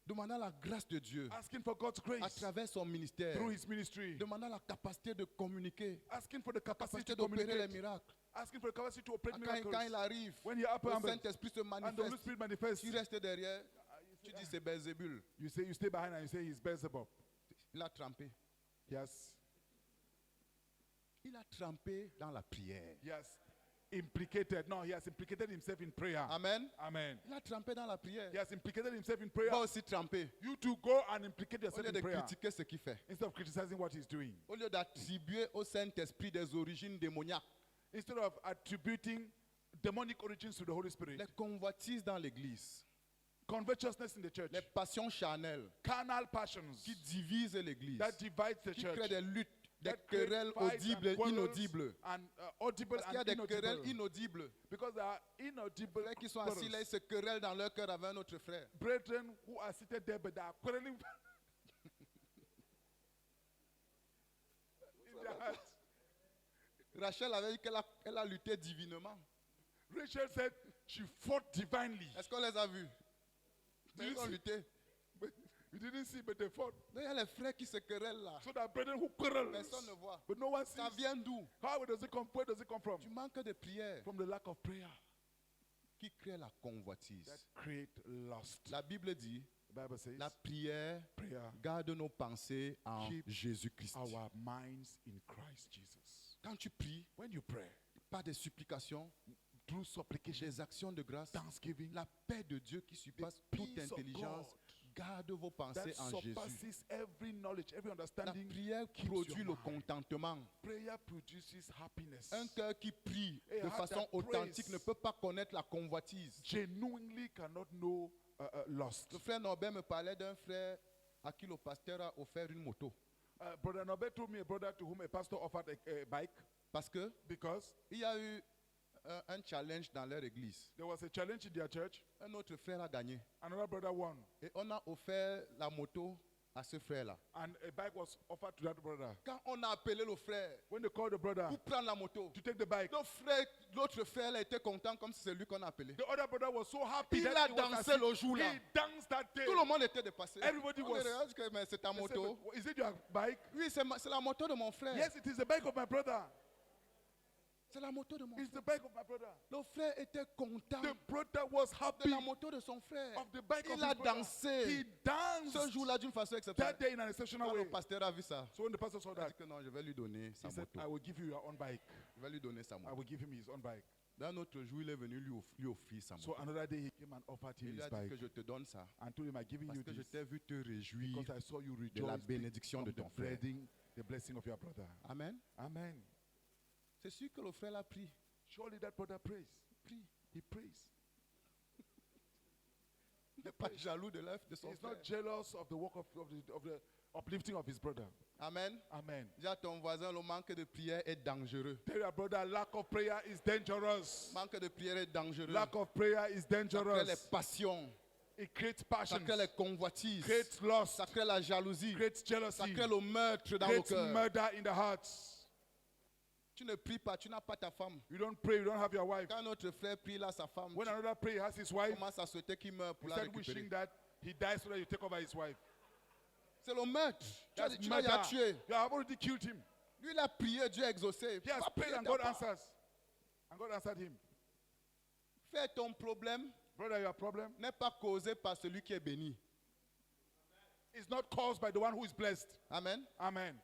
S1: demandant la grâce de Dieu
S2: asking for God's
S1: à
S2: grace
S1: travers son ministère,
S2: through his ministry,
S1: demandant la capacité de communiquer,
S2: asking for the
S1: la
S2: capacity
S1: capacité
S2: to
S1: d'opérer les
S2: communicate,
S1: miracles.
S2: asking for the capacity to operate
S1: Quand il
S2: miracles.
S1: arrive,
S2: When he
S1: le
S2: happens
S1: Saint-Esprit se
S2: and the Holy
S1: manifeste,
S2: Spirit manifests,
S1: tu restes derrière, tu dis c'est Belzébul.
S2: you stay behind and you say he's Beelzebub.
S1: Il a trempé.
S2: Yes.
S1: Il a trempé dans la prière.
S2: He has implicated himself in prayer.
S1: Amen.
S2: Amen.
S1: Il a trempé dans la prière.
S2: He has implicated himself in prayer.
S1: Va aussi tremper.
S2: You to go and implicate
S1: Au
S2: yourself
S1: lieu
S2: in
S1: de
S2: prayer
S1: critiquer ce qu'il fait.
S2: instead of criticizing what he's doing.
S1: Au lieu d'attribuer au Saint-Esprit des origines démoniaques.
S2: Instead of attributing demonic origins to the Holy Spirit.
S1: Les convoitises dans l'église.
S2: Covetousness in the church.
S1: Les passions charnelles
S2: Carnal passions
S1: qui divisent l'église.
S2: that divides the
S1: Qui
S2: church.
S1: créent des luttes, des
S2: That create
S1: querelles
S2: fights
S1: audibles
S2: and
S1: et
S2: quarrels
S1: inaudibles.
S2: and audible
S1: Parce qu'il y a
S2: and
S1: des querelles
S2: inaudible.
S1: inaudibles.
S2: Because there are inaudible
S1: Les frères qui sont assis là, ils
S2: quarrels.
S1: se querellent dans leur cœur avec un autre frère.
S2: Brethren who are seated there but they are quarreling in their hearts.
S1: Rachel avait dit qu'elle a lutté divinement.
S2: Rachel said she fought divinely.
S1: Est-ce qu'on les a vus?
S2: Do you
S1: Ils ont
S2: see?
S1: lutté.
S2: But you didn't see, but they fought.
S1: Mais il y a les frères qui se querellent là.
S2: So there are brethren who quarrel.
S1: Personne ne voit.
S2: But no one sees.
S1: Ça vient d'où?
S2: How does it come? Where does it come from?
S1: Du manque de prière
S2: From the lack of prayer
S1: qui crée la convoitise.
S2: that create lust.
S1: La Bible dit,
S2: The Bible says
S1: la prière
S2: prayer
S1: garde nos pensées en
S2: Keep
S1: Jésus-Christ.
S2: our minds in Christ Jesus.
S1: Quand tu pries,
S2: When you pray,
S1: par des supplications,
S2: through supplication,
S1: des actions de grâce,
S2: thanksgiving,
S1: la paix de Dieu qui surpasse
S2: The
S1: toute
S2: peace of
S1: intelligence garde vos
S2: that
S1: pensées en Jésus.
S2: surpasses every knowledge, every
S1: La
S2: understanding.
S1: prière
S2: keeps
S1: produit
S2: your
S1: le
S2: mind.
S1: contentement.
S2: Prayer produces happiness.
S1: Un cœur qui prie
S2: A
S1: de
S2: heart
S1: façon
S2: that
S1: authentique
S2: prays
S1: ne peut pas connaître la convoitise.
S2: Genuinely cannot know lust.
S1: Le frère Norbert me parlait d'un frère à qui le pasteur a offert une moto.
S2: Brother Norbert told me a brother to whom a pastor offered a bike
S1: Parce que
S2: because
S1: il y a eu un challenge dans leur église.
S2: there was a challenge in their church.
S1: Un autre frère a gagné.
S2: Another brother won,
S1: Et on a offert la moto à ce frère-là.
S2: and a bike was offered to that brother.
S1: Quand on a appelé le frère
S2: When they called the brother
S1: pour prendre la moto,
S2: to take the bike,
S1: l'autre frère là, était content comme si c'est lui qu'on a appelé.
S2: the other brother was so happy
S1: Il
S2: that
S1: a
S2: he was
S1: dansé
S2: asleep.
S1: le jour-là.
S2: He danced that day.
S1: Tout le monde était dépassé.
S2: Everybody
S1: On
S2: was-
S1: dirait, est-ce que- mais c'est ta
S2: They said,
S1: moto.
S2: "But is it your bike?"
S1: Oui, c'est la moto de mon frère.
S2: Yes, it is the bike of my brother.
S1: C'est la moto de mon
S2: It's
S1: frère.
S2: the bike of my brother.
S1: Le frère était content
S2: The brother was
S1: de
S2: happy
S1: la moto de son frère.
S2: of the bike of
S1: Il a
S2: his brother.
S1: dansé
S2: He danced
S1: ce jour-là d'une façon
S2: that
S1: exceptionnelle.
S2: day in an exceptional
S1: Quand
S2: way.
S1: le pasteur a vu ça,
S2: So when the pastor saw
S1: il a
S2: that,
S1: dit que non, je vais lui donner sa
S2: he said,
S1: moto.
S2: "I will give you your own bike.
S1: Je vais lui donner sa
S2: I
S1: moto.
S2: will give him his own bike."
S1: D'un autre jour, il est venu lui offrir sa
S2: So
S1: moto.
S2: another day he came and offered
S1: Il
S2: him
S1: lui
S2: his
S1: a dit
S2: bike
S1: que je te donne ça
S2: and told him, "I'm giving
S1: parce
S2: you
S1: que je
S2: this
S1: t'ai vu te réjouir
S2: because I saw you
S1: de la
S2: rejoice
S1: bénédiction de
S2: of the
S1: ton frère.
S2: the blessing of your brother."
S1: Amen.
S2: Amen.
S1: C'est sûr que le frère l'a pris.
S2: Surely that brother prays.
S1: Prie.
S2: He prays.
S1: Il n'est pas jaloux de l'œuvre de son
S2: He's
S1: frère.
S2: not jealous of the work of the uplifting of his brother.
S1: Amen.
S2: Amen.
S1: Dis à ton voisin, le manque de prière est dangereux.
S2: Tell your brother, lack of prayer is dangerous.
S1: Manque de prière est dangereux.
S2: Lack of prayer is
S1: Ça crée les
S2: dangerous.
S1: passions,
S2: It creates
S1: ça
S2: passion,
S1: crée les convoitises,
S2: creates lust,
S1: ça crée la jalousie,
S2: creates
S1: ça
S2: jealousy,
S1: crée le meurtre dans le
S2: creates
S1: cœur.
S2: murder in the hearts.
S1: Tu ne pries pas, tu n'as pas ta femme.
S2: You don't pray, you don't have your wife.
S1: Quand notre frère prie là, sa femme,
S2: When
S1: tu
S2: another prayer has his wife,
S1: commences à souhaiter qu'il meure pour la
S2: instead
S1: récupérer.
S2: wishing that he dies so that you take over his wife.
S1: C'est le meurtre.
S2: That's
S1: Tu l'as déjà tué.
S2: You have already killed him.
S1: Lui, il a prié, Dieu a exaucé.
S2: He has
S1: Va
S2: prayed
S1: prier
S2: and God
S1: d'abord.
S2: answers. And God answered him.
S1: Fais ton problème
S2: Brother, your problem
S1: n'est pas causé par celui qui est béni.
S2: is not caused by the one who is blessed.
S1: Amen.
S2: Amen.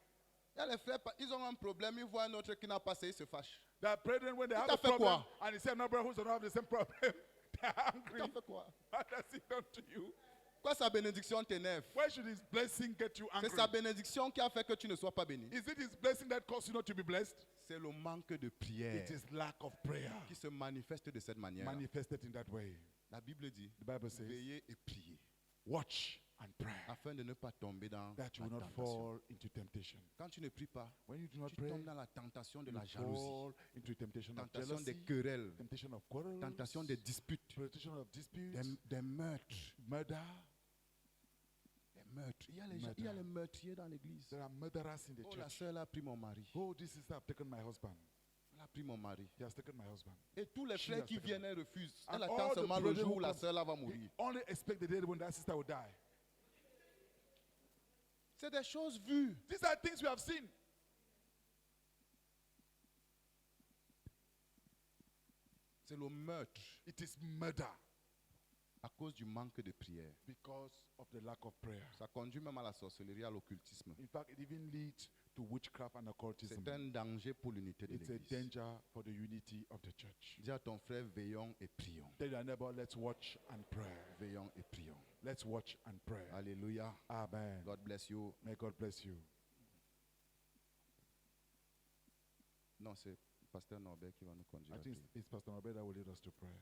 S1: Il y a les frères, ils ont un problème, ils voient un autre qui n'a pas ça, ils se fâchent.
S2: The brethren, when they have
S1: t'a
S2: a
S1: fait
S2: problem,
S1: quoi?
S2: and he said, no brother who does not have the same problem, they're
S1: Tu as
S2: angry.
S1: fait quoi?
S2: What has he done to you?
S1: Pourquoi sa bénédiction t'énerve?
S2: Why should his blessing get you
S1: C'est
S2: angry?
S1: sa bénédiction qui a fait que tu ne sois pas béni.
S2: Is it his blessing that caused you not to be blessed?
S1: C'est le manque de prière
S2: It is lack of prayer
S1: qui se manifeste de cette manière.
S2: manifested in that way.
S1: La Bible dit,
S2: The Bible says,
S1: veillez et priez,
S2: watch and pray,
S1: afin de ne pas tomber dans
S2: that you
S1: la
S2: will not
S1: tentation.
S2: fall into temptation.
S1: Quand tu ne pries pas,
S2: When you do not
S1: tu
S2: pray,
S1: tombes dans la tentation de
S2: you
S1: la jalousie,
S2: fall into temptation of
S1: tentation des
S2: jealousy,
S1: querelles,
S2: temptation of quarrels,
S1: tentation des disputes,
S2: temptation of disputes,
S1: des meurtres.
S2: murder.
S1: Des meurtres. Il y a les meurtriers dans l'église.
S2: There are murderers in the
S1: Oh, la
S2: church.
S1: sœur a pris mon mari.
S2: Oh, this sister have taken my husband.
S1: Elle a pris mon mari.
S2: He has taken my husband.
S1: Et tous les
S2: She
S1: frères
S2: has
S1: qui
S2: taken
S1: viennent, elles refusent.
S2: And
S1: Elle
S2: all
S1: attend
S2: the
S1: seulement le
S2: brethren
S1: jour
S2: who
S1: où la
S2: come,
S1: sœur là va
S2: He
S1: mourir.
S2: only expect the day when that sister will die.
S1: C'est des choses vues.
S2: These are things we have seen.
S1: C'est le meurtre
S2: It is murder
S1: à cause du manque de prière.
S2: because of the lack of prayer.
S1: Ça conduit même à la sorcellerie, à l'occultisme.
S2: In fact, it even leads to witchcraft and occultism.
S1: C'est un danger pour l'unité de
S2: It's a
S1: l'église.
S2: danger for the unity of the church.
S1: Dis à ton frère, veillons et prions.
S2: Tell your neighbor, let's watch and pray.
S1: Veillons et prions.
S2: Let's watch and pray.
S1: Alléluia.
S2: Amen.
S1: God bless you.
S2: May God bless you.
S1: Non, c'est Pasteur Norbert qui va nous conduire.
S2: I
S1: à
S2: think
S1: prier.
S2: it's Pastor Norbert that will lead us to pray.